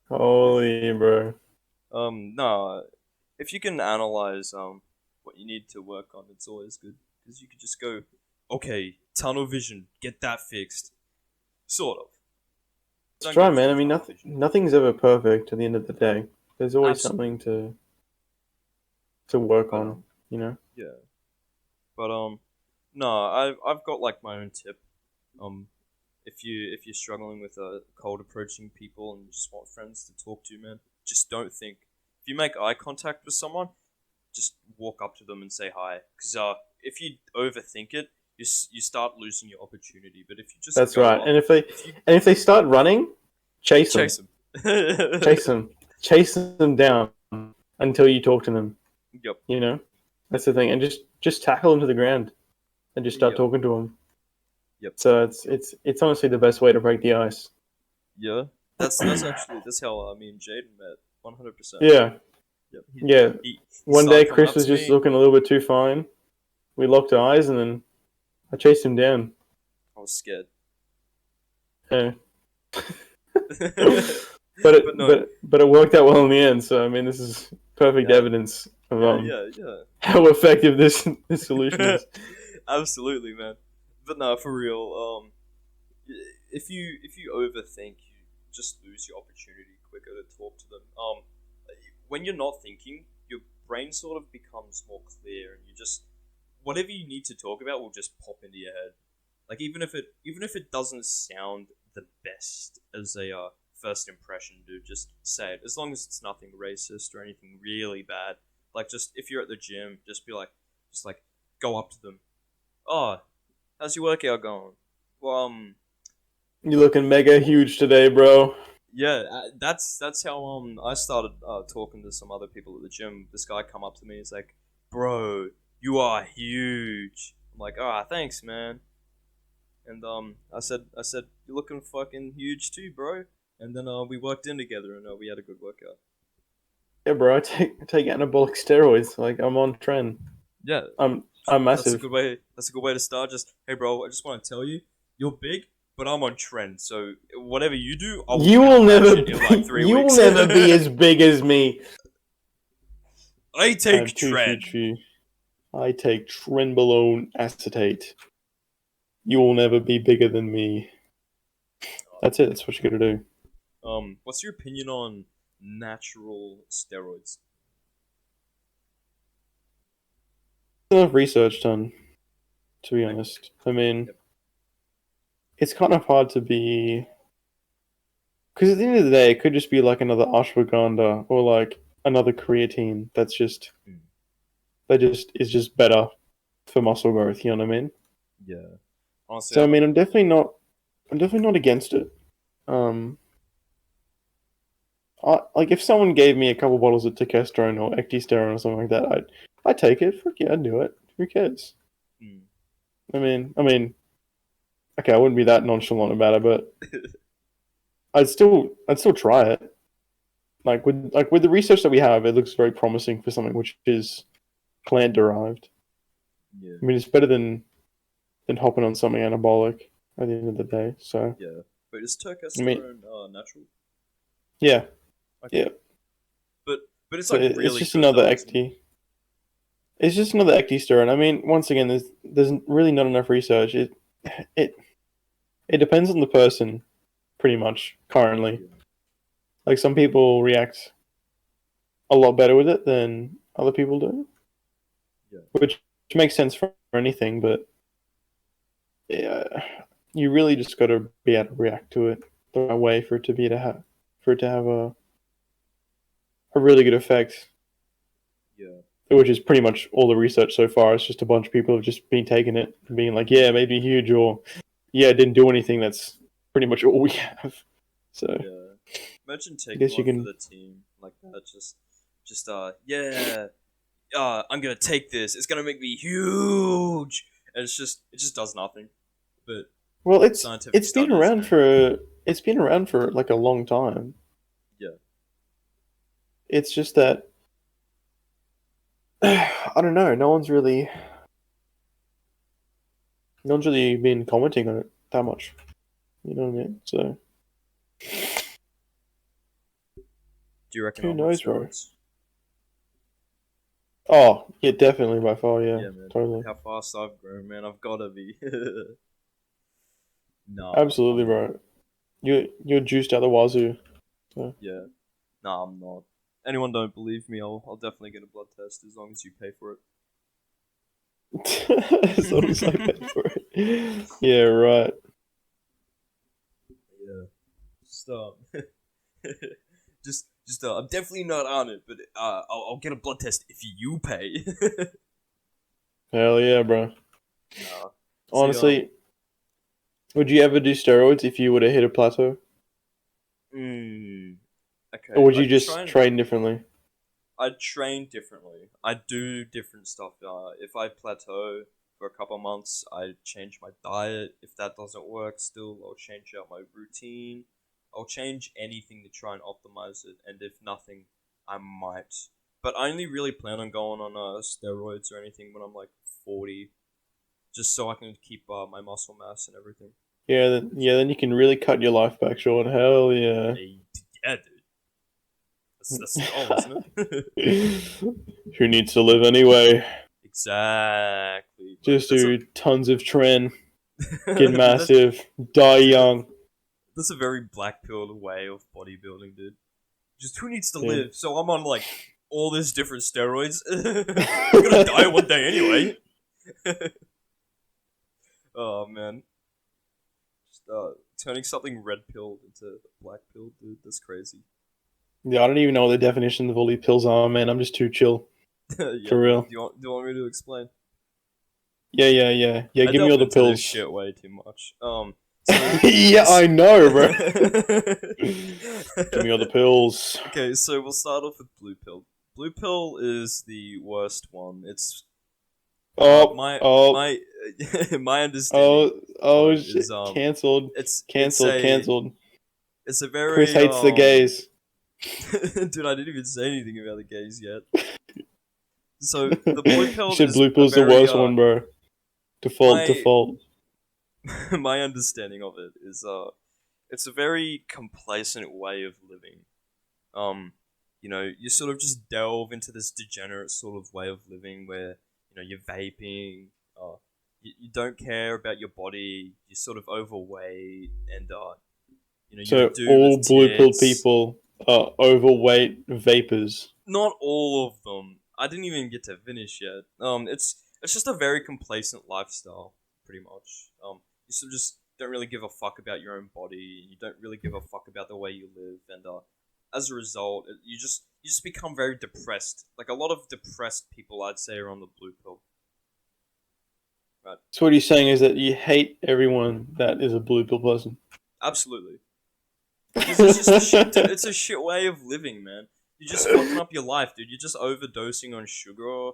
Holy, bro. No. If you can analyze what you need to work on, it's always good. because you could just go, okay, tunnel vision, get that fixed, sort of. It's Don't try, get man. full I mean, tunnel vision. nothing's ever perfect at the end of the day. There's always Absolutely. something to work But on, you know? yeah. But no, I've got like my own tip. Um, if you're struggling with a cold approaching people and you just want friends to talk to, man, just don't think. If you make eye contact with someone, just walk up to them and say hi. Because if you overthink it, you start losing your opportunity. But if you just That's go right. up, And if you if they start running, chase them. chase them. Chase them. Chase them down until you talk to them. Yep. You know? That's the thing. And just tackle them to the ground and just start Yep. talking to them. Yep. So it's honestly the best way to break the ice. Yeah. That's how me and Jayden met. 100%. Yeah. Yep. Yeah. He One day started coming Chris up was to just me. looking a little bit too fine. We locked eyes and then I chased him down. I was scared. Yeah. But no. But it worked out well in the end. So I mean, this is perfect Yeah. evidence of Yeah. how effective this solution is. Absolutely, man. But no, for real. If you overthink, you just lose your opportunity quicker to talk to them. When you're not thinking, your brain sort of becomes more clear, and you just whatever you need to talk about will just pop into your head. Like even if it doesn't sound the best as a first impression, dude, just say it. As long as it's nothing racist or anything really bad. Like just if you're at the gym, just be like, just like go up to them. Oh, how's your workout going? Well, You're looking mega huge today, bro. yeah, that's how I started talking to some other people at the gym. This guy come up to me, he's like, "Bro, you are huge." I'm like, "Ah, thanks, man." And I said, "You're looking fucking huge too, bro." And then we worked in together, and we had a good workout. Yeah, bro. I take anabolic steroids. Like I'm on trend. Yeah, I'm that's a massive. good way. That's a good way to start. Just hey, bro, I just want to tell you, you're big, but I'm on trend. So whatever you do, I will You will counteract never it in like be. three You will weeks. never be as big as me. I I'm take too trend. huge for you. I take trenbolone acetate. You will never be bigger than me. That's it. That's what you gotta do. What's your opinion on natural steroids? Enough research done, to be Like, honest. I mean, yep. it's kind of hard to be. Because at the end of the day, it could just be like another ashwagandha or like another creatine that's just Mm, that just is just better for muscle growth. You know what I mean? yeah. Honestly, So I I mean, don't. I'm definitely not against it. Um, like if someone gave me a couple bottles of testosterone or ecdysterone or something like that, I'd take it. Fuck yeah, I'd do it. Who cares? Mm. Okay, I wouldn't be that nonchalant about it, but I'd still try it. Like with the research that we have, it looks very promising for something which is plant derived. Yeah, I mean, it's better than hopping on something anabolic at the end of the day. So yeah. Wait, is I mean, testosterone natural? yeah, Okay, yeah. but but it's So like it's really just good another though, isn't it? ecdy. It's just another ecdysterone. I mean, once again, there's really not enough research. It it depends on the person, pretty much currently. Yeah, Like some people react a lot better with it than other people do, yeah, which makes sense for anything. But yeah, you really just got to be able to react to it the right way for it to be to have a really good effect. yeah. Which is pretty much all the research so far. It's just a bunch of people have just been taking it and being like, yeah, it made me huge, or yeah, it didn't do anything. That's pretty much all we have. So Yeah. Imagine I taking guess you one for can. the team like that. Just yeah. I'm gonna take this. It's gonna make me huge. And it just does nothing. But Well, scientific it's been studies around and for like a long time. yeah, It's just that I don't know. No one's really been commenting on it that much. You know what I mean? So do you reckon who I'm on knows, bro? steroids? Oh, yeah, definitely by far, yeah, Yeah, man. totally. How fast I've grown, man. I've gotta be. Nah, Absolutely, I'm not. bro. You're juiced out the wazoo. So. Yeah. Nah, I'm not. Anyone don't believe me, I'll definitely get a blood test as long as you pay for As long as I pay it. for it. Yeah, right. Yeah. Just I'm definitely not on it, but I'll get a blood test if you pay. Hell yeah, bro. Nah. See, Honestly, would you ever do steroids if you were to hit a plateau? mm, Or okay, would you just train differently? I train differently. I do different stuff. If I plateau for a couple of months, I change my diet. If that doesn't work, still I'll change out my routine. I'll change anything to try and optimize it. And if nothing, I might. But I only really plan on going on steroids or anything when I'm like 40, just so I can keep my muscle mass and everything. Then you can really cut your life back short. Hell yeah. Hey, yeah, dude. That's the goal, isn't it? Who needs to live anyway? Exactly, bro. Just do tons of tren, get Dude, massive, die dude, young. that's a very black pilled way of bodybuilding, dude. Just who needs to Yeah. live? So I'm on like all this different steroids. I'm gonna die one day anyway. Oh man, just turning something red pilled into black pilled, dude. That's crazy. Yeah, I don't even know what the definition of all these pills are, man. I'm just too chill. Yeah, For man. real. Do you want me to explain? Yeah. I Give me all delve the into this pills. shit way too much. So Yeah, I know, bro. Give me all the pills. Okay, so we'll start off with blue pill. Blue pill is the worst one. It's Oh, my oh, my my understanding oh, of oh, it is shit. Cancelled. it's Cancelled. Cancelled. a Chris very hates the gays. dude, I didn't even say anything about the gays yet. So the blue You pill said is blue a pill's the very worst one, bro. Default, my default. my understanding of it is it's a very complacent way of living. You sort of just delve into this degenerate sort of way of living where you're vaping. You don't care about your body. You're sort of overweight, and you're a So dude all with blue pill tits. people are overweight vapors. Not all of them. I didn't even get to finish yet. It's just a very complacent lifestyle, pretty much. You sort of just don't really give a fuck about your own body. You don't really give a fuck about the way you live, and as a result, you just become very depressed. Like a lot of depressed people, I'd say, are on the blue pill. Right? So what you're saying is that you hate everyone that is a blue pill person. Absolutely. Because it's just a shit. Dude, it's a shit way of living, man. You're just fucking up your life, dude. You're just overdosing on sugar.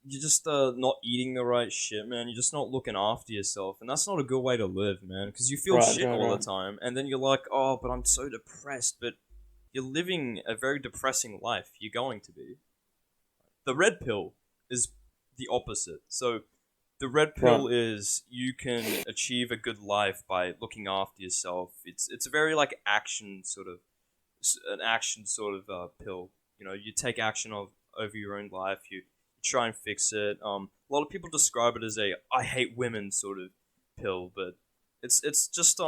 You're just not eating the right shit, man. You're just not looking after yourself, and that's not a good way to live, man. Because you feel shit all the Right. time, and then you're like, oh, but I'm so depressed. But you're living a very depressing life. You're going to be. The red pill is the opposite. So the red Right. pill is you can achieve a good life by looking after yourself. It's a very like an action sort of pill. You take action over your own life. You try and fix it. A lot of people describe it as a "I hate women" sort of pill, but it's just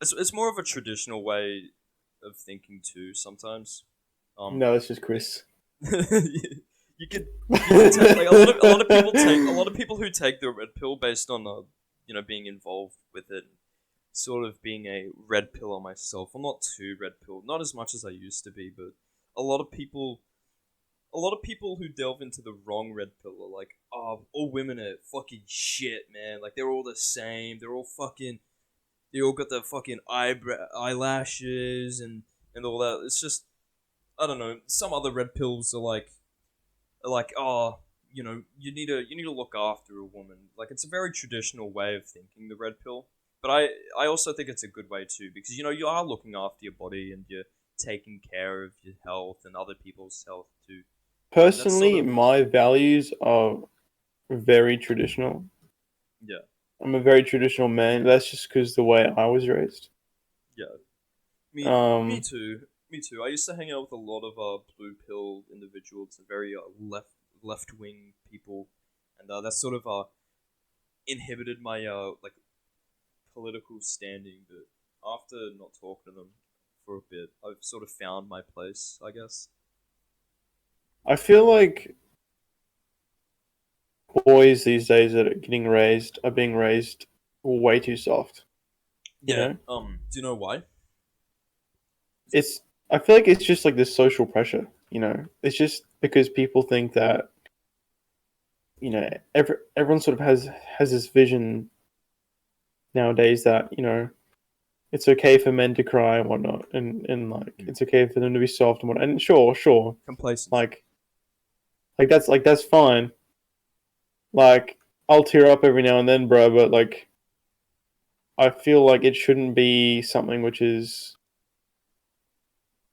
it's more of a traditional way of thinking too. Sometimes, No, that's just like, Chris. you can take like a lot of people who take the red pill based on being involved with it, sort of being a red pillar myself. I'm not too red pill, not as much as I used to be, but a lot of people a lot of people who delve into the wrong red pill are like, oh, all women are fucking shit, man. Like they're all the same. They all got the fucking eyelashes and all that. It's just I don't know. Some other red pills are like, oh, you need to look after a woman. Like it's a very traditional way of thinking, the red pill. But I also think it's a good way too because you are looking after your body and you're taking care of your health and other people's health too. And that's sort Personally, of my values are very traditional. yeah, I'm a very traditional man. That's just because the way I was raised. yeah. Me Um, too. Me too. I used to hang out with a lot of blue pill individuals, and very left wing people, and that sort of inhibited my like political standing. But after not talking to them for a bit, I've sort of found my place, I guess. I feel like boys these days that are being raised way too soft. You Yeah. know, Do you know why? it's I feel like it's just like this social pressure. You know, it's just because people think that everyone sort of has this vision nowadays that it's okay for men to cry and whatnot, and like Mm. it's okay for them to be soft and whatnot. And sure, Complacency. like that's fine. Like I'll tear up every now and then, bro, but like I feel like it shouldn't be something which is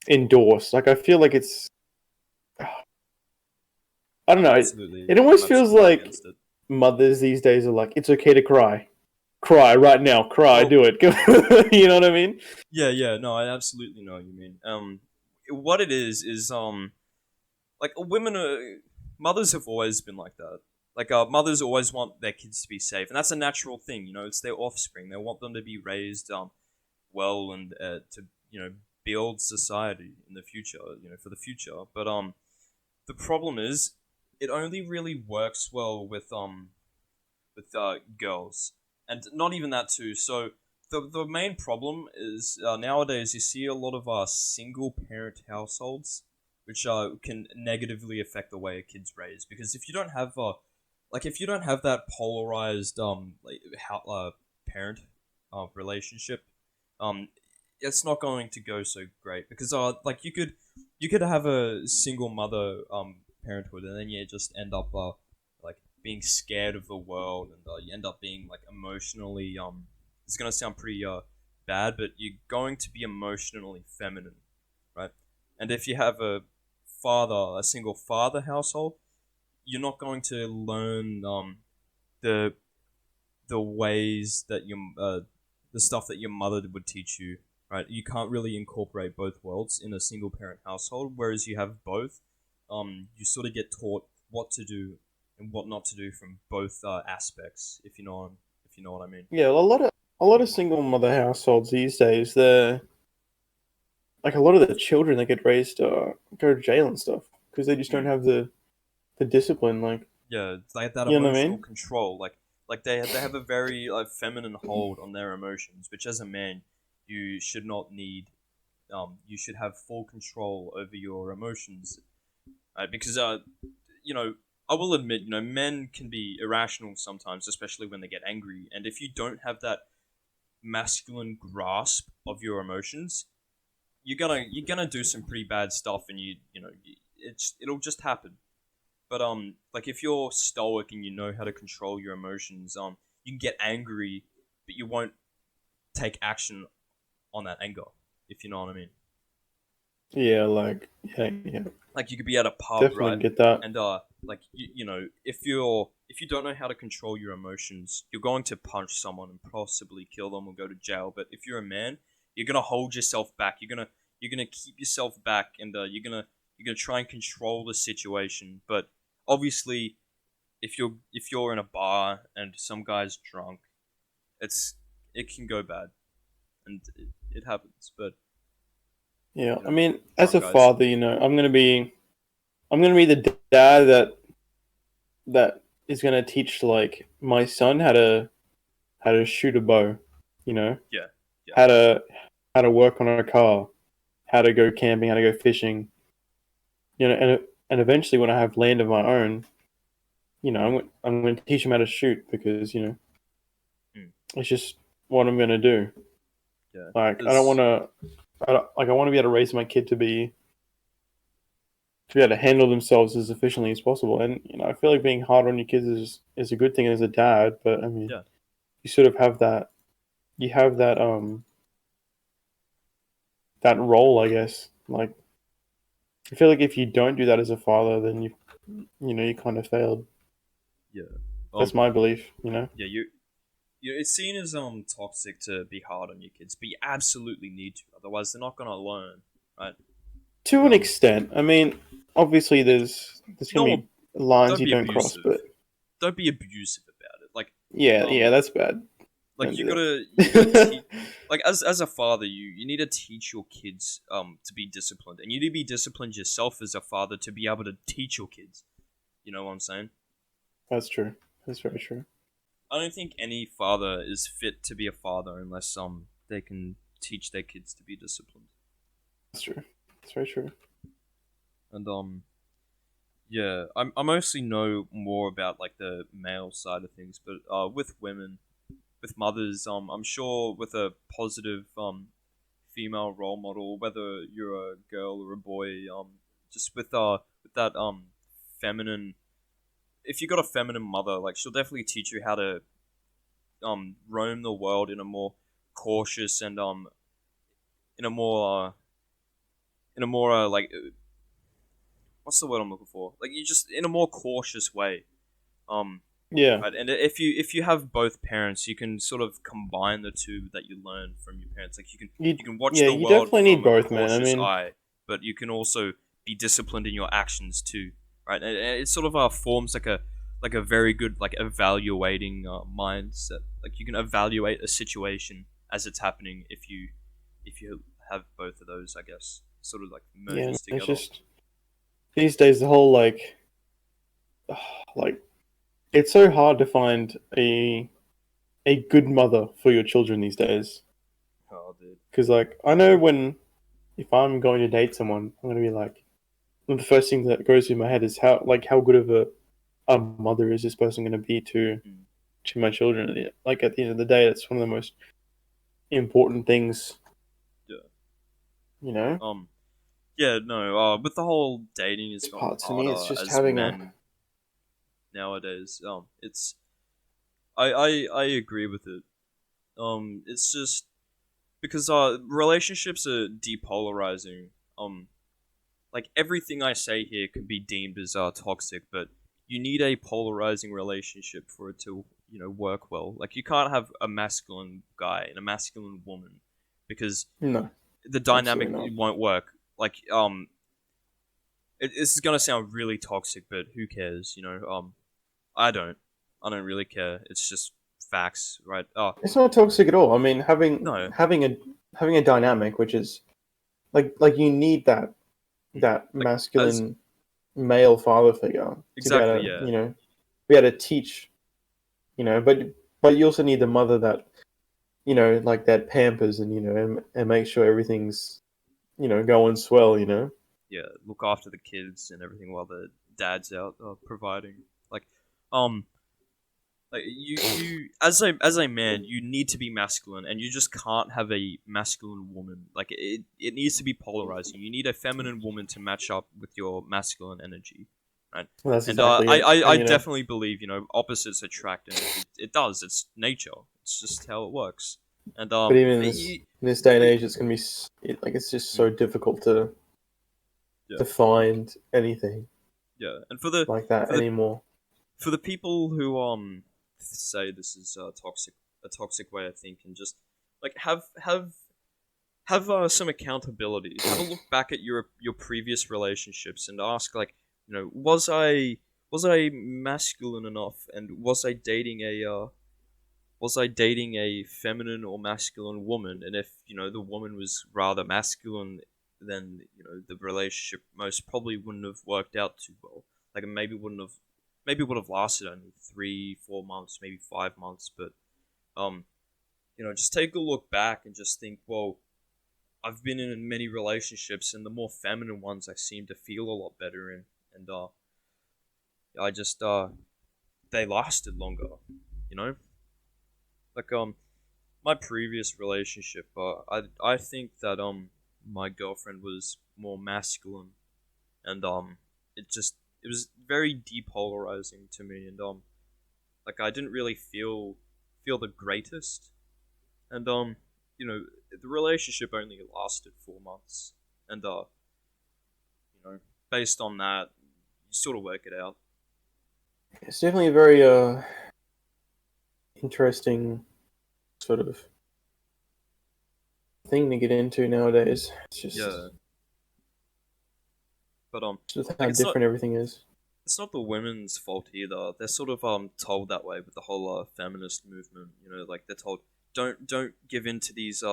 endorsed. Like I feel like it's I don't know. Absolutely, It almost I'm feels absolutely like against it. mothers these days are like, it's okay to cry. Cry right now. Cry. Well, Do it. You know what I mean? yeah, no, I absolutely know what you mean. What it is like women are mothers have always been like that. Like mothers always want their kids to be safe, and that's a natural thing. You know, it's their offspring. They want them to be raised well and to build society in the future. For the future. But the problem is, it only really works well with girls, and not even that too. So the main problem is nowadays you see a lot of single parent households, which can negatively affect the way a kid's raised. Because if you don't have if you don't have that polarized parent relationship, um it's not going to go so great. Because like you could have a single mother parenthood, and then you just end up like being scared of the world, and you end up being like emotionally it's gonna sound pretty bad, but you're going to be emotionally feminine, right? And if you have a single father household, you're not going to learn the the ways that the stuff that your mother would teach you, right? You can't really incorporate both worlds in a single parent household, whereas you have both. You sort of get taught what to do and what not to do from both aspects, if you know what I mean. Yeah, a lot of single mother households these days, they're like a lot of the children that get raised go to jail and stuff because they just don't Mm. have the discipline. Like, Yeah, it's like that you know what I emotional mean? control. Like they have a very feminine hold on their emotions, which as a man you should not need. You should have full control over your emotions, because you know, I will admit, men can be irrational sometimes, especially when they get angry. And if you don't have that masculine grasp of your emotions, you're gonna do some pretty bad stuff, and it'll just happen. But like if you're stoic and you know how to control your emotions, you can get angry, but you won't take action on that anger, if you know what I mean. Yeah, like yeah, Like you could be at a pub, definitely right? get that. And like if you don't know how to control your emotions, you're going to punch someone and possibly kill them or go to jail. But if you're a man, you're gonna hold yourself back. You're gonna keep yourself back, and you're gonna try and control the situation. But obviously, if you're in a bar and some guy's drunk, it's it can go bad, and it happens. But Yeah, I mean, as drunk a guys. father, I'm gonna be the dad that is gonna teach like my son how to shoot a bow, you know, Yeah, yeah. how to how to work on a car, how to go camping, how to go fishing, and eventually when I have land of my own, I'm going to teach him how to shoot because Mm, it's just what I'm going to do. yeah. Like I don't want There's to, I want to be able to raise my kid to be able to handle themselves as efficiently as possible. And I feel like being hard on your kids is a good thing as a dad, but I mean, Yeah. you sort of have that, you have that role, I guess. Like I feel like if you don't do that as a father, then you kind of failed. Yeah. That's Um. my belief. Yeah. It's seen as toxic to be hard on your kids, but you absolutely need to. Otherwise, they're not gonna learn. right? To an extent. I mean, obviously there's gonna No, be lines don't you be don't cross, abusive. but Don't be abusive about it. yeah, Um, that's bad. like Don't you do gotta that. teach. Like as a father, you need to teach your kids to be disciplined, and you need to be disciplined yourself as a father to be able to teach your kids. You know what I'm saying? That's true. That's very true. I don't think any father is fit to be a father unless they can teach their kids to be disciplined. That's true. That's very true. And yeah, I mostly know more about like the male side of things, but with women, with mothers, I'm sure with a positive female role model, whether you're a girl or a boy, just with that feminine. If you got a feminine mother, like she'll definitely teach you how to roam the world in a more cautious and in a more like what's the word I'm looking for? Like you just in a more cautious way. Um, Yeah. right. And if you have both parents, you can sort of combine the two that you learn from your parents. Like you can watch Yeah, the you world definitely need from a both, man. I cautious mean, eye, but you can also be disciplined in your actions too. Right. And it sort of forms like a very good like evaluating mindset. Like you can evaluate a situation as it's happening if you have both of those. I guess sort of like yeah, merges it's together. just these days the whole like it's so hard to find a good mother for your children these days. Oh, dude. Because like I know when if I'm going to date someone, I'm gonna be like one of the first things that goes through my head is how good of a mother is this person gonna be Mm, to my children. Like at the end of the day, that's one of the most important things, yeah. you know. Yeah, no. With the whole dating has This gotten part to me, it's harder just as having a men nowadays. It's I agree with it. It's just because relationships are depolarizing. Like everything I say here can be deemed as toxic, but you need a polarizing relationship for it to work well. Like you can't have a masculine guy and a masculine woman because no, the dynamic absolutely not. won't work. Like this is gonna sound really toxic, but who cares? I don't. I don't really care. It's just facts, right? Oh It's not toxic at all. I mean, no, having a dynamic which is like you need that like as masculine male father figure to be exactly, able to yeah, be able to teach, but you also need the mother that like that pampers and make sure everything's going swell. yeah. Look after the kids and everything while the dad's out providing. Like, um, like you as a man, you need to be masculine, and you just can't have a masculine woman. Like it needs to be polarizing. You need a feminine woman to match up with your masculine energy, right? Well, that's And exactly it. I And definitely believe opposites attract, and it does. It's nature. It's just how it works. And but even you, in this day and but, age, it's gonna be like it's just mm, so difficult to yeah, find anything yeah. And like that for the anymore. for the people who say this is a toxic way of thinking, just like have some accountability. Have a look back at your previous relationships and ask like, was I masculine enough, and was I dating a feminine or masculine woman? And if the woman was rather masculine, then the relationship most probably wouldn't have worked out too well. Like it maybe would have lasted only 3 4 months, maybe 5 months. But just take a look back and just think, well, I've been in many relationships, and the more feminine ones I seem to feel a lot better in, and I just they lasted longer, you know. Like my previous relationship, I think that my girlfriend was more masculine, and it was very depolarizing to me, and like I didn't really feel the greatest, and the relationship only lasted 4 months, and based on that, you sort of work it out. It's definitely a very interesting sort of thing to get into nowadays. It's just Yeah, But Just how like different everything is. it's not the women's fault either. They're sort of told that way with the whole feminist movement. You know, like they're told don't give in to these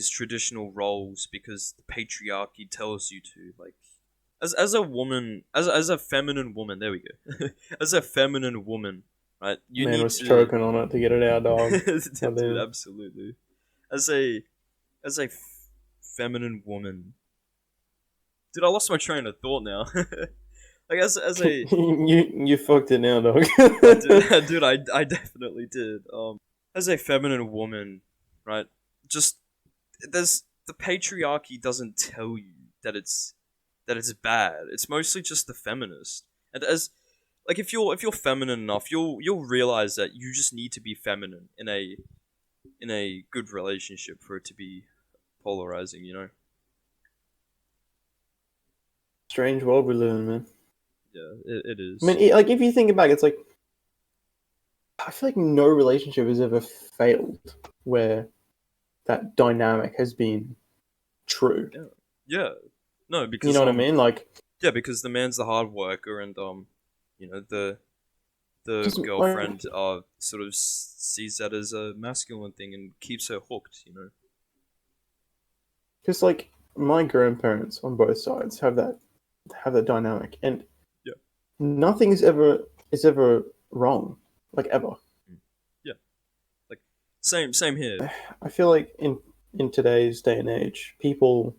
traditional roles because the patriarchy tells you to. Like as a woman, as a feminine woman, there we go. As a feminine woman, right? You Man need was to choking on it to get it out, dog. Dude, absolutely. As a feminine woman, dude, I lost my train of thought now. Like as a you fucked it now, dog. dude, I definitely did. As a feminine woman, right? Just there's the patriarchy doesn't tell you that it's bad. It's mostly just the feminist. And as like if you're feminine enough, you'll realize that you just need to be feminine in a good relationship for it to be polarizing. You know? Strange world we live in, man. Yeah, it is. I mean, like if you think about it, it's like I feel like no relationship has ever failed where that dynamic has been true. Yeah. No, because you know what I mean. Like yeah, because the man's the hard worker, and you know the girlfriend sort of sees that as a masculine thing and keeps her hooked. You know. Because like my grandparents on both sides have that dynamic, and yeah, nothing is ever wrong, like ever. Yeah, like same here. I feel like in today's day and age, people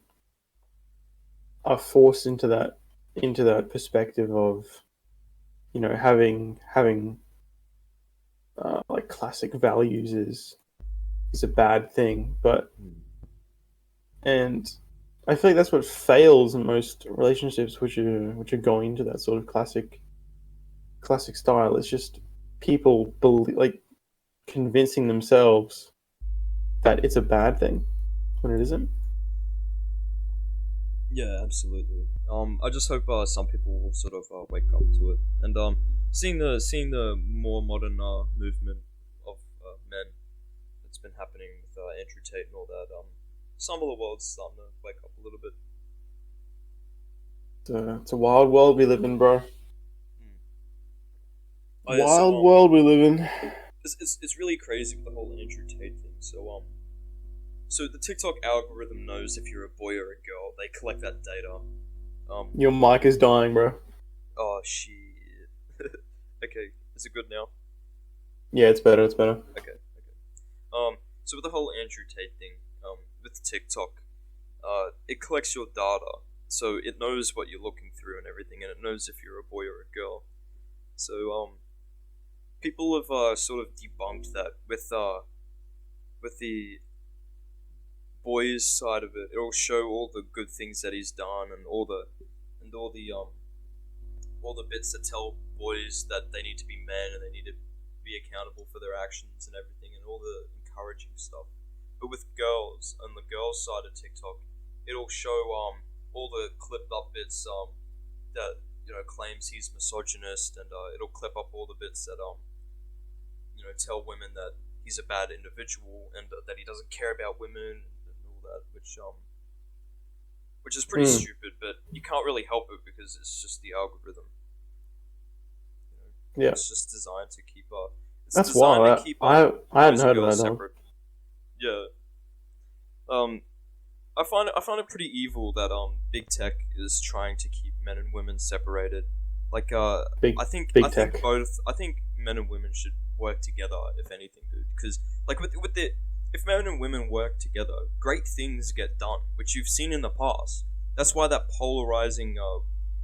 are forced into that perspective of, you know, having like classic values is a bad thing, and I feel like that's what fails in most relationships, which are going into that sort of classic style. It's just people like convincing themselves that it's a bad thing when it isn't. Yeah, absolutely. I just hope some people will sort of wake up to it, and seeing the more modern movement of men that's been happening with Andrew Tate and all that. Some of the world's starting to wake up a little bit. It's a wild world we live in, bro. Oh, yeah, wild world we live in. It's really crazy with the whole Andrew Tate thing. So the TikTok algorithm knows if you're a boy or a girl. They collect that data. Your mic is dying, bro. Oh shit. Okay, is it good now? Yeah, it's better. Okay. So with the whole Andrew Tate thing, with TikTok, it collects your data, so it knows what you're looking through and everything, and it knows if you're a boy or a girl. So people have sort of debunked that with the boys side of it. It'll show all the good things that he's done and all the bits that tell boys that they need to be men and they need to be accountable for their actions and everything, and all the encouraging stuff. But with girls, on the girls side of TikTok, it'll show all the clipped up bits that, you know, claims he's misogynist, and it'll clip up all the bits that you know, tell women that he's a bad individual and that he doesn't care about women and all that, which is pretty stupid, but you can't really help it because it's just the algorithm. You know? Yeah, it's just designed to keep that's why I hadn't heard of that separate. Yeah. I find it pretty evil that big tech is trying to keep men and women separated. Like I think men and women should work together, if anything, dude. Because like if men and women work together, great things get done, which you've seen in the past. That's why that polarizing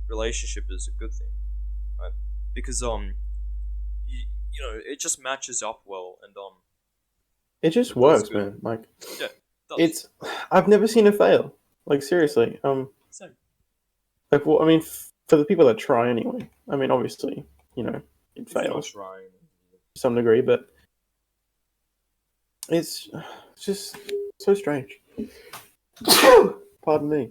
relationship is a good thing, right? Because you know, it just matches up well, and it just works, man. Like yeah, I've never seen it fail. Like seriously, same. like well, I mean, for the people that try anyway. I mean, obviously, you know, it fails to some degree, but it's just so strange. Pardon me.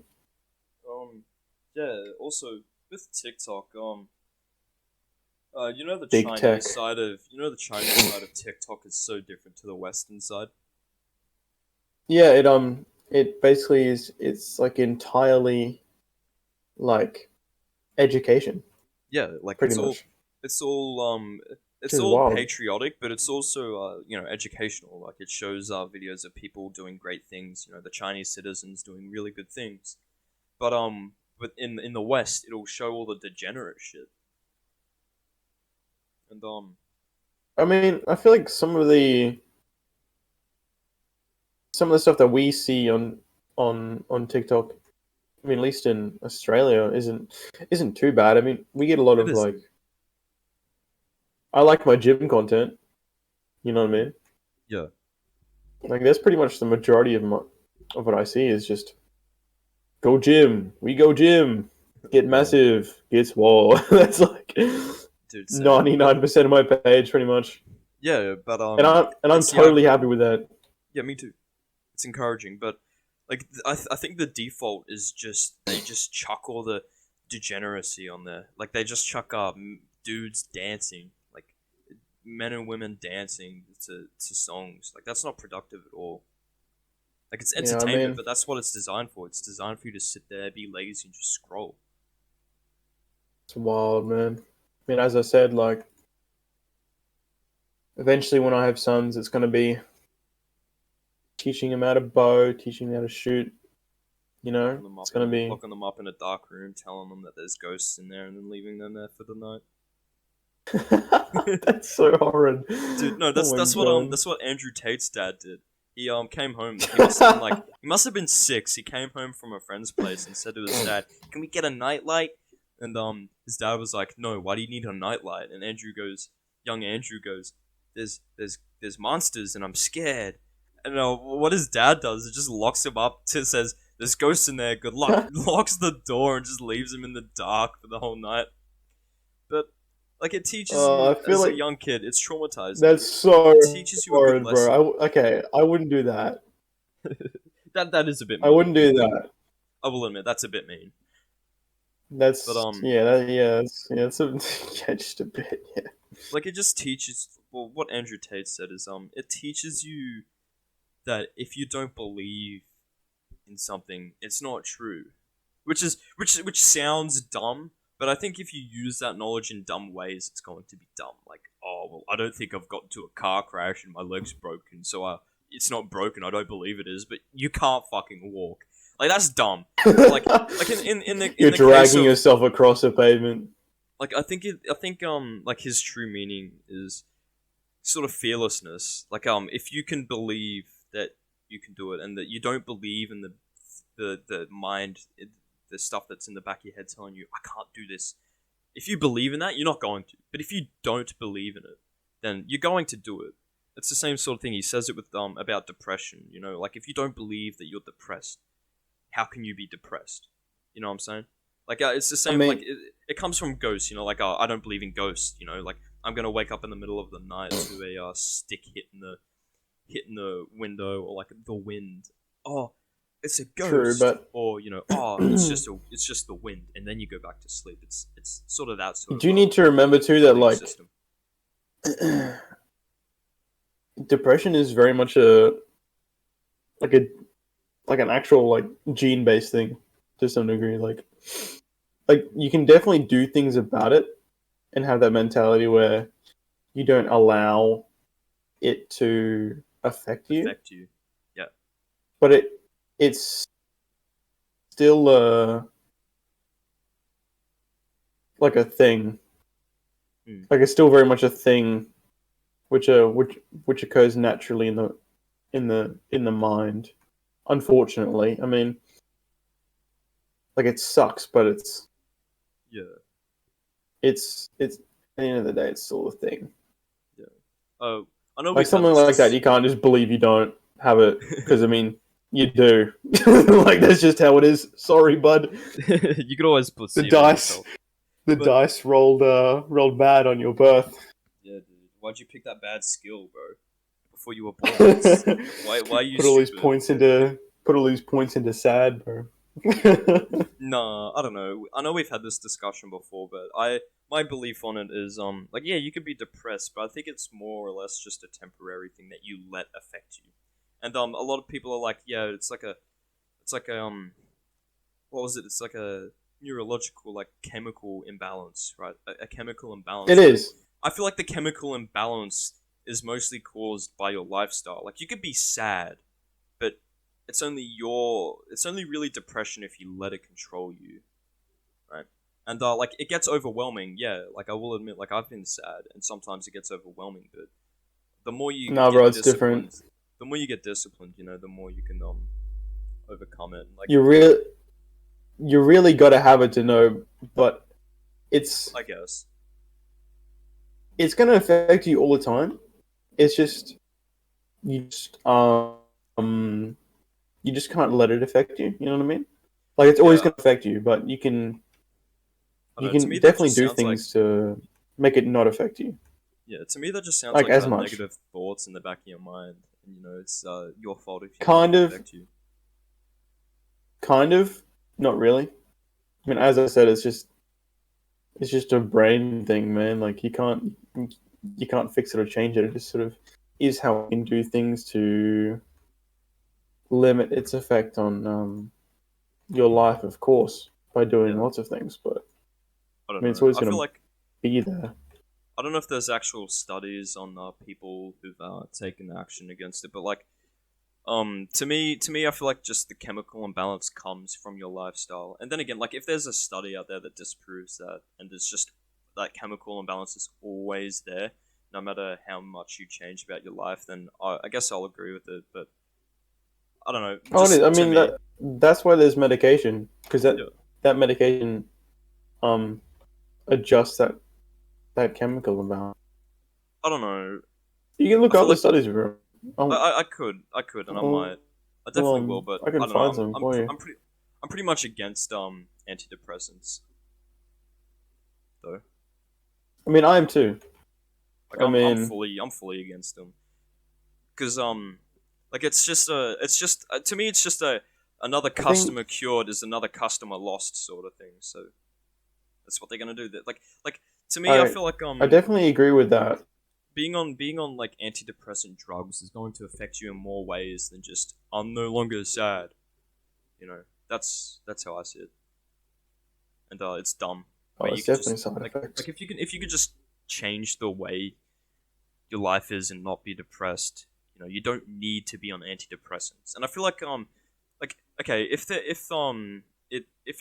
Yeah. Also, with TikTok, you know the Big Chinese tech. side of TikTok is so different to the Western side. Yeah, it basically is. It's like entirely like education, Yeah, like pretty much, it's all which it's is all wild. patriotic, but it's also educational. Like it shows videos of people doing great things. You know, the Chinese citizens doing really good things. But in the West, it'll show all the degenerate shit. And I mean, I feel like some of the stuff that we see on TikTok, I mean, at least in Australia, isn't too bad. I mean, we get a lot it of is. like, I like my gym content. You know what I mean? Yeah. Like, that's pretty much the majority of what I see is just go gym. We go gym. Get Yeah. massive. Get swole. That's like Dude, same. But 99% of my page, pretty much. yeah, but And I'm it's yeah, totally happy with that. yeah, me too. It's encouraging, but like I think the default is just they just chuck all the degeneracy on there. Like they just chuck dudes dancing, like men and women dancing to songs. Like that's not productive at all. Like it's Yeah, I entertainment, mean, but that's what it's designed for. It's designed for you to sit there, be lazy, and just scroll. it's wild, man. I mean, as I said, like, eventually when I have sons, it's going to be teaching them how to bow, teaching them how to shoot. You know, it's going to be. Locking them up in a dark room, telling them that there's ghosts in there, and then leaving them there for the night. That's so horrid. Dude, no, Oh my god. that's what Andrew Tate's dad did. He came home. He must have been he must have been 6. He came home from a friend's place and said to his dad, "Can we get a nightlight?" And his dad was like, "No, why do you need a nightlight?" And young Andrew goes, "There's monsters and I'm scared." And what his dad does is just locks him up. Says, "There's ghosts in there. Good luck." Locks the door and just leaves him in the dark for the whole night. But like it teaches I you feel as a like young kid, it's traumatizing. that's so It teaches you a good horrid, lesson. bro. Okay, I wouldn't do that. That is a bit I mean. wouldn't do that. I will admit that's a bit mean. But That's yeah, it's a yeah, just a bit. Yeah. like it just teaches. Well, what Andrew Tate said is it teaches you that if you don't believe in something, it's not true. Which sounds dumb, but I think if you use that knowledge in dumb ways, it's going to be dumb. Like, oh well, I don't think I've got into a car crash and my leg's broken, so it's not broken. I don't believe it is, but you can't fucking walk. Like that's dumb. Like in You're the case dragging of yourself across a pavement. like I think like his true meaning is sort of fearlessness. Like if you can believe that you can do it and that you don't believe in the mind, the stuff that's in the back of your head telling you I can't do this. If you believe in that, you're not going to. But if you don't believe in it, then you're going to do it. It's the same sort of thing. He says it with about depression. You know, like if you don't believe that you're depressed, how can you be depressed? You know what I'm saying? Like it's the I same. Like mean, it comes from ghosts. You know, like I don't believe in ghosts. You know, like I'm gonna wake up in the middle of the night to a stick hitting the window or like the wind. Oh, it's a true, ghost. but Or oh, it's just the wind, and then you go back to sleep. It's sort of that sort do of you need to remember too that belief like system. depression is very much a like a like an actual like gene based thing to some degree. Like you can definitely do things about it and have that mentality where you don't allow it to affect you, Affect you. Yeah. but it's still like a thing. Mm. Like it's still very much a thing, which occurs naturally in the mind. Unfortunately, I mean, like it sucks, but Yeah. it's at the end of the day, it's still a thing. Yeah. I know Like we've had something like that, this. you can't just believe you don't have it because I mean, you do. Like that's just how it is. Sorry, bud. You could always The perceive it dice, yourself. the But dice rolled bad on your birth. yeah, dude, why'd you pick that bad skill, bro? Before you were born, that's put why are you all these stupid? points into put all these points into sad, bro. Nah, I don't know. I know we've had this discussion before, but my belief on it is like yeah, you could be depressed, but I think it's more or less just a temporary thing that you let affect you. And a lot of people are like, yeah, it's like a what was it? It's like a neurological, like chemical imbalance, right? A chemical imbalance. It is. I feel like the chemical imbalance is mostly caused by your lifestyle. Like you could be sad, but it's only really depression if you let it control you, right? And like it gets overwhelming. Yeah, like I will admit, like I've been sad, and sometimes it gets overwhelming. But the more you No, bro, get it's different. disciplined, the more you can overcome it. Like You really got to have it to know, but it's I guess. it's going to affect you all the time. It's just you just you just can't let it affect you. You know what I mean? Like it's always Yeah, going to affect you, but you can I you don't know. To can me, that definitely just do sounds like things to make it not affect you. yeah. To me, that just sounds Like like as much. negative thoughts in the back of your mind. And, it's your fault if you let Kind it of, affect you. not really. I mean, as I said, it's just a brain thing, man. Like you can't fix it or change it. It just sort of is how we can do things to limit its effect on your life, of course, by doing Yeah, lots of things. But I I don't mean, it's know. always I feel going to like be there. I don't know if there's actual studies on people who've taken action against it, but like to me, I feel like just the chemical imbalance comes from your lifestyle. And then again, like if there's a study out there that disproves that, and it's just that chemical imbalance is always there, no matter how much you change about your life, then I guess I'll agree with it. But I don't know, Oh, it is. I just to mean me, that's why there's medication because yeah, that medication um adjusts that chemical amount. I don't know. You can I look feel up the like studies, bro. I'll, I could, and I might, I'll, I definitely will. But I can I don't know. find some for you. I'm pretty much against antidepressants though. I mean, I am too. Like I mean, I'm fully against them because like it's just to me it's just a another I think customer cured is another customer lost sort of thing. So that's what they're gonna do. That like to me, I I feel like I definitely agree with that. being on like antidepressant drugs is going to affect you in more ways than just I'm no longer sad. You know, that's how I see it, and it's dumb. Oh, Right? You it's could definitely just side like effects. if you could just change the way your life is and not be depressed. You don't need to be on antidepressants. And I feel like okay, if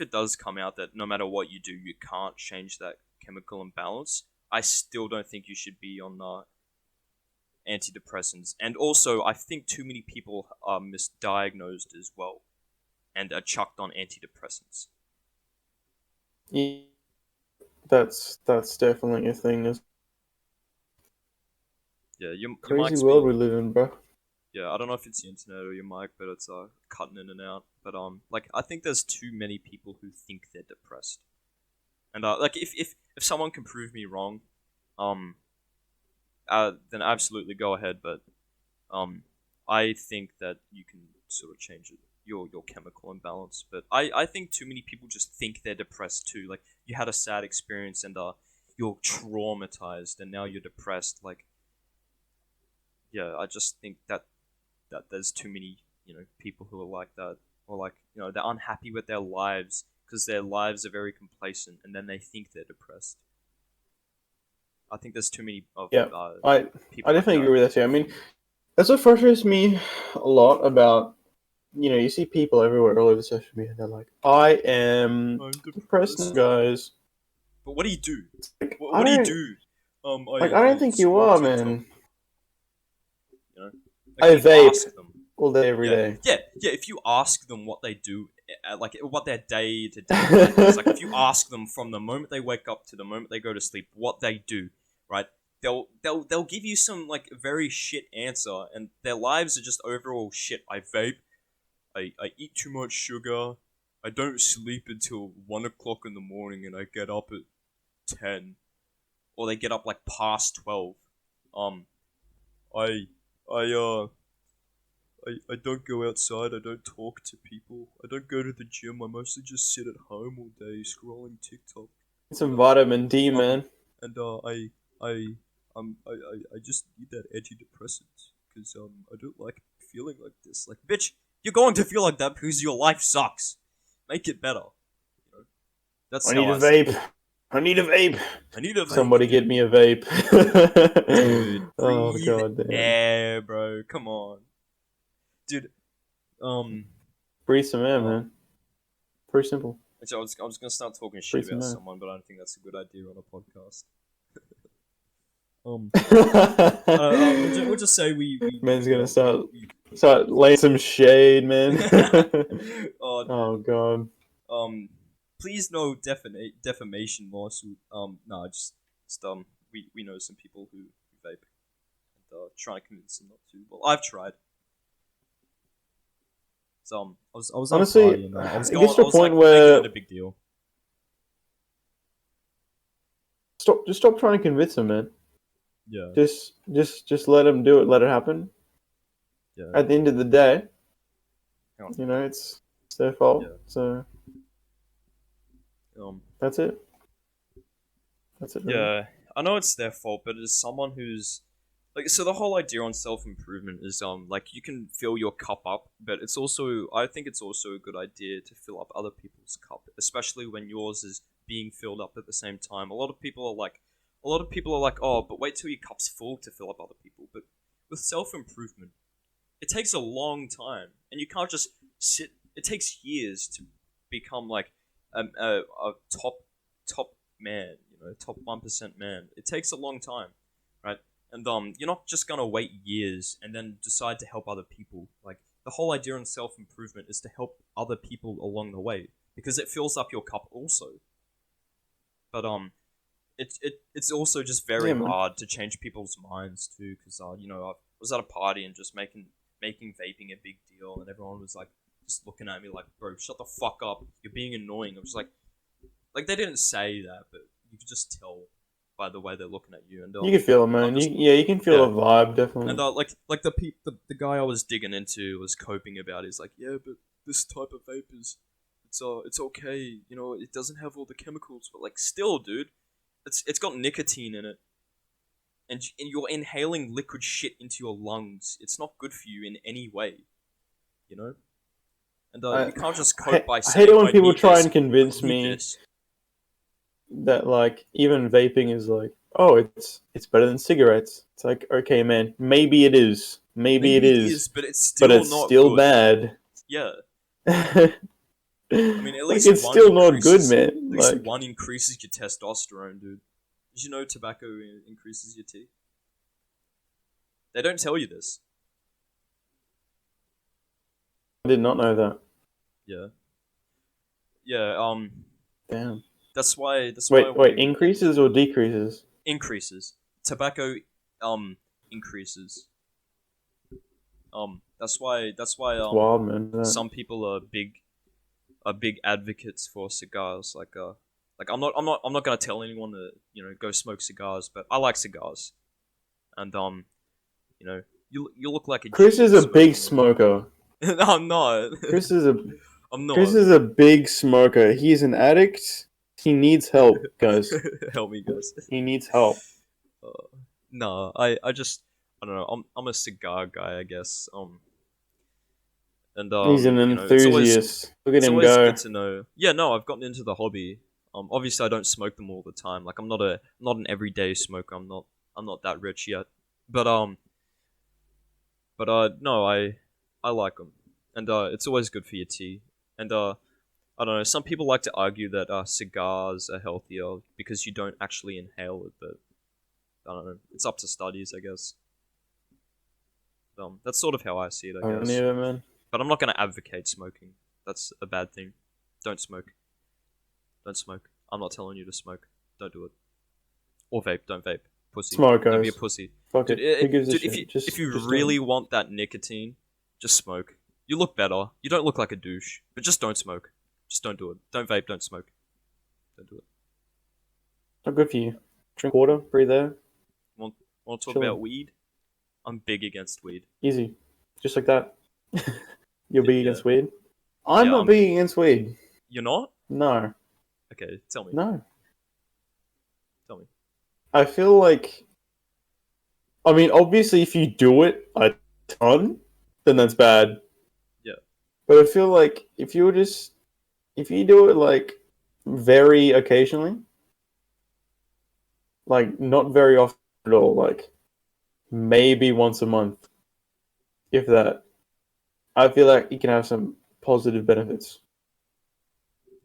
it does come out that no matter what you do, you can't change that chemical imbalance, I still don't think you should be on antidepressants. And also, I think too many people are misdiagnosed as well and are chucked on antidepressants. Yeah, that's definitely a thing. It's Yeah, a your crazy mic's world we been live in, bro. yeah, I don't know if it's the internet or your mic, but it's cutting in and out. But like I think there's too many people who think they're depressed, and like if someone can prove me wrong, um, then absolutely go ahead. But um, I think that you can sort of change it, your chemical imbalance. But I think too many people just think they're depressed too. Like you had a sad experience and you're traumatized and now you're depressed. Like yeah, I just think that there's too many people who are like that, or like they're unhappy with their lives because their lives are very complacent and then they think they're depressed. I think there's too many of Yeah, I people I like definitely that. agree with that too. I mean, that's what frustrates me a lot about you see people everywhere all over social media. They're like, I am I'm depressed now, depressed. guys. But what do you do? Like What do you do? I I don't think you scroll are, TikTok. man. You know, like I if you vape ask them, all day, every yeah, day. yeah. If you ask them what they do, like what their day to day life is, like if you ask them from the moment they wake up to the moment they go to sleep, what they do, right? They'll give you some like very shit answer, and their lives are just overall shit. I vape. I eat too much sugar. I don't sleep until 1 o'clock in the morning, and I get up at 10, or they get up like past 12. Um, I I I don't go outside. I don't talk to people. I don't go to the gym. I mostly just sit at home all day scrolling TikTok. Some And vitamin D, um man. and I I just need that antidepressant because I don't like feeling like this. Like bitch, you're going to feel like that because your life sucks. Make it better. You know? That's I how need a I see it. vape. I need a vape. I need a vape. Somebody get me a vape. Dude, Oh breathe god damn. air, bro. Come on, dude. Breathe some air, man. Pretty simple. Actually, I was gonna start talking shit Breathe some about air. someone, but I don't think that's a good idea on a podcast. We'll just say we Man's gonna start laying some shade, man. Oh god. Please no defamation lawsuit. No, just we know some people who vape and trying to convince them not to. Well, I've tried. So I was Honestly, at a party and I was it going. gets to I a was point like where making it a big deal. stop trying to convince them, man. Yeah. Just let them do it. Let it happen. Yeah. At the end of the day, you know, it's their fault. Yeah. So that's it. That's it. Really. Yeah, I know it's their fault, but as someone who's like, so the whole idea on self improvement is like you can fill your cup up, but it's also I think it's also a good idea to fill up other people's cup, especially when yours is being filled up at the same time. A lot of people are like, oh, but wait till your cup's full to fill up other people. But with self improvement, it takes a long time, and you can't just sit. It takes years to become like a top man, you know, top 1% man. It takes a long time, right? And you're not just gonna wait years and then decide to help other people. Like the whole idea in self improvement is to help other people along the way because it fills up your cup also. But it's also just very hard to change people's minds too, because you know, I was at a party and just making vaping a big deal, and everyone was like just looking at me like, bro, shut the fuck up, you're being annoying. I was like they didn't say that, but you could just tell by the way they're looking at you. And you can feel it, man. You can feel the vibe, definitely. And like the guy I was digging into was coping about it. He's like, yeah, but this type of vape is it's okay, you know, it doesn't have all the chemicals, but like still, dude, it's got nicotine in it, and you're inhaling liquid shit into your lungs. It's not good for you in any way, you know. And you can't just cope by saying. I hate it when people try and convince me that like even vaping is like, oh, it's better than cigarettes. It's like, okay, man, maybe it is, maybe it is, but it's still good. Bad. Yeah. I mean, at least like, it's still not good, man. At least one increases your testosterone, dude. Did you know tobacco increases your T? They don't tell you this. I did not know that. Yeah. Yeah. Damn. That's why. Wait. Increases or decreases? Increases. Tobacco. Increases. That's why. Wild, man. Some people are big advocates for cigars. Like I'm not gonna tell anyone to, you know, go smoke cigars, but I like cigars, and you know, you look like a Chris is a big smoker. No, I'm not. I'm not. Chris is a big smoker. He's an addict. He needs help, guys. Help me, guys. He needs help. No, I don't know. I'm a cigar guy, I guess. And he's an enthusiast. Look at him go. It's always good to know. Yeah, no, I've gotten into the hobby. Obviously I don't smoke them all the time. Like I'm not an everyday smoker. I'm not that rich yet. But no, I like them, and it's always good for your tea. And I don't know. Some people like to argue that cigars are healthier because you don't actually inhale it, but I don't know. It's up to studies, I guess. That's sort of how I see it, I guess. Neither, man. But I'm not going to advocate smoking. That's a bad thing. Don't smoke. Don't smoke. I'm not telling you to smoke. Don't do it. Or vape. Don't vape. Pussy. Smokers. Don't be a pussy. Fuck dude, it. Who gives a dude, shit? if you really want that nicotine, just smoke. You look better. You don't look like a douche. But just don't smoke. Just don't do it. Don't vape. Don't smoke. Don't do it. Not good for you. Drink water. Breathe air. Want to talk about weed? I'm big against weed. Easy. Just like that. You're big against weed? I'm not big against weed. You're not? No. Okay, tell me. No. Tell me. I feel like... I mean, obviously, if you do it a ton, then that's bad. Yeah. But I feel like if you do it like very occasionally. Like, not very often at all. Like, maybe once a month, if that. I feel like it can have some positive benefits.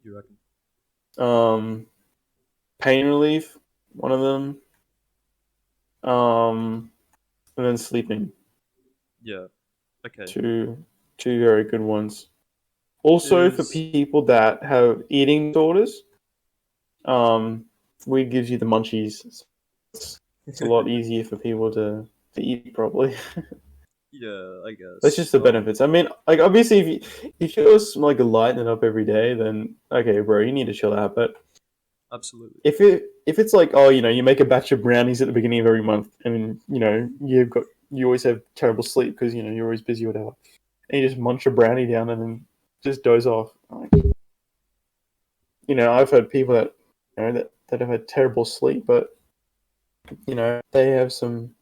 You reckon? Um, Pain relief, one of them. And then sleeping. Yeah. Okay. Two very good ones. Also, for Is people that have eating disorders, weed gives you the munchies. It's a lot easier for people to eat properly. yeah, I That's guess. just the benefits. I mean, like obviously, if you're like lighting it up every day, then okay, bro, you need to chill out. But Absolutely. if it's like, oh, you make a batch of brownies at the beginning of every month, and you always have terrible sleep because you're always busy or whatever, and you just munch a brownie down and then just doze off. Like, I've heard people that have had terrible sleep, but they have some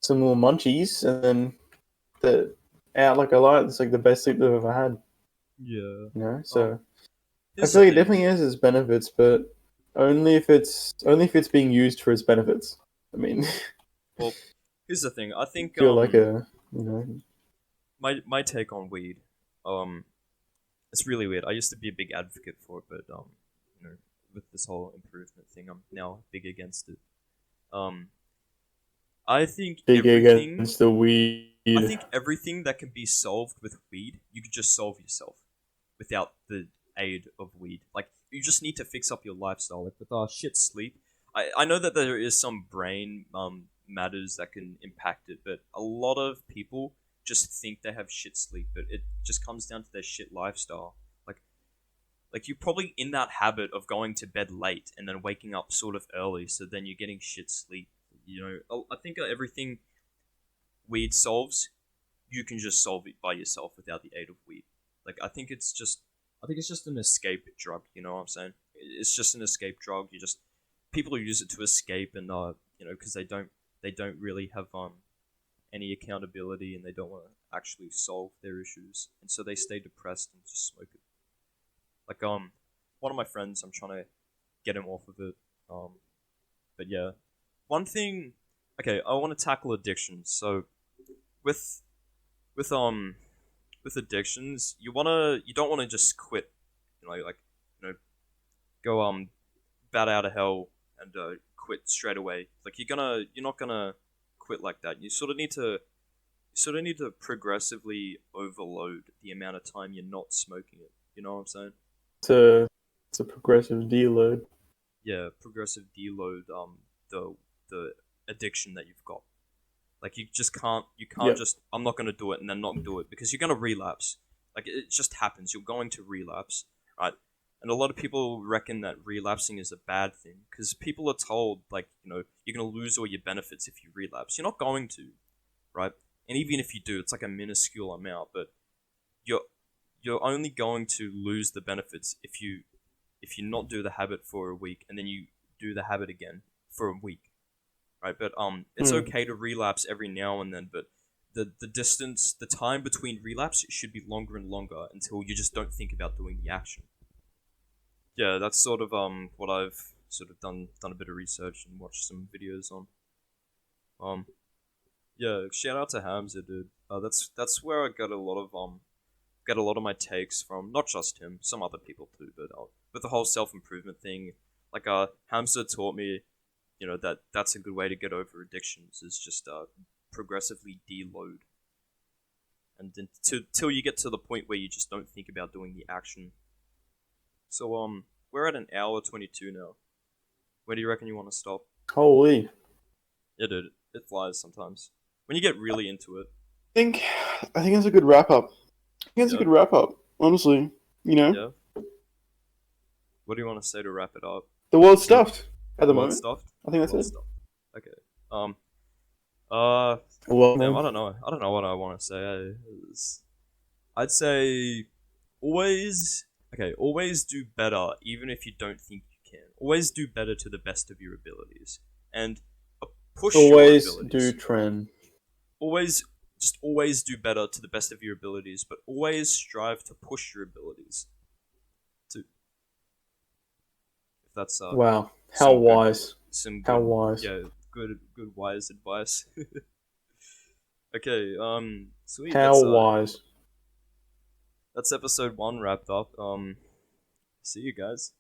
little munchies, and then the out like a light. It's like the best sleep they've ever had. Yeah. So I Here's feel the like it thing. definitely has its benefits, but only if it's being used for its benefits. I mean, Well, here's the thing. I think feel like a. my take on weed, um, it's really weird. I used to be a big advocate for it, but with this whole improvement thing, I'm now big against it. Um, I think Big everything against the weed. I think everything that can be solved with weed, you could just solve yourself without the aid of weed. Like, you just need to fix up your lifestyle. Like, with shit sleep, I know that there is some brain matters that can impact it, but a lot of people just think they have shit sleep, but it just comes down to their shit lifestyle. Like you're probably in that habit of going to bed late and then waking up sort of early, so then you're getting shit sleep. I think everything weed solves, you can just solve it by yourself without the aid of weed. Like I think it's just an escape drug. You know what I'm saying? It's just an escape drug. You just people who use it to escape and because they don't really have any accountability and they don't want to actually solve their issues, and so they stay depressed and just smoke it. Like one of my friends, I'm trying to get him off of it. But yeah, one thing. Okay, I want to tackle addictions. So with with um with addictions, you don't wanna just quit. You know go bat out of hell and quit straight away. Like you're not gonna quit like that. You sort of need to progressively overload the amount of time you're not smoking it. You know what I'm saying? It's a progressive deload. Yeah, progressive deload the the addiction that you've got. Like you can't Yep. just I'm not gonna do it and then not do it because you're gonna relapse. Like it just happens. You're going to relapse, right? And a lot of people reckon that relapsing is a bad thing because people are told like you're gonna lose all your benefits if you relapse. You're not going to, right? And even if you do, it's like a minuscule amount. But you're you're only going to lose the benefits if you not do the habit for a week and then you do the habit again for a week, right? But it's Hmm. okay to relapse every now and then, but the time between relapse should be longer and longer until you just don't think about doing the action. Yeah, that's sort of what I've sort of done a bit of research and watched some videos on. Um, yeah, shout out to Hamza, dude. That's where I got a lot of my takes from. Not just him, some other people too, but with the whole self improvement thing, like Hamza taught me that's a good way to get over addictions is just progressively deload and then till you get to the point where you just don't think about doing the action. So we're at an hour 22 now. Where do you reckon you want to stop? Holy. Yeah, dude, it flies sometimes when you get really into it. think I think that's a good wrap up. I think that's a Yeah, good wrap up. Honestly, yeah. What do you want to say to wrap it up? the world's The stuffed at the the world moment. stuffed. I think The that's world it. stuffed. Okay. Um. Uh. Well, Damn. I man. don't know. I don't know what I want to say. I'd say always okay, always do better even if you don't think you can. Always do better to the best of your abilities and push your Always do abilities. trend. Always do better to the best of your abilities, but always strive to push your abilities. To That's Wow. How some good wise. some How good wise. yeah good wise advice. Okay, sweet. How wise. That's episode 1 wrapped up. See you guys.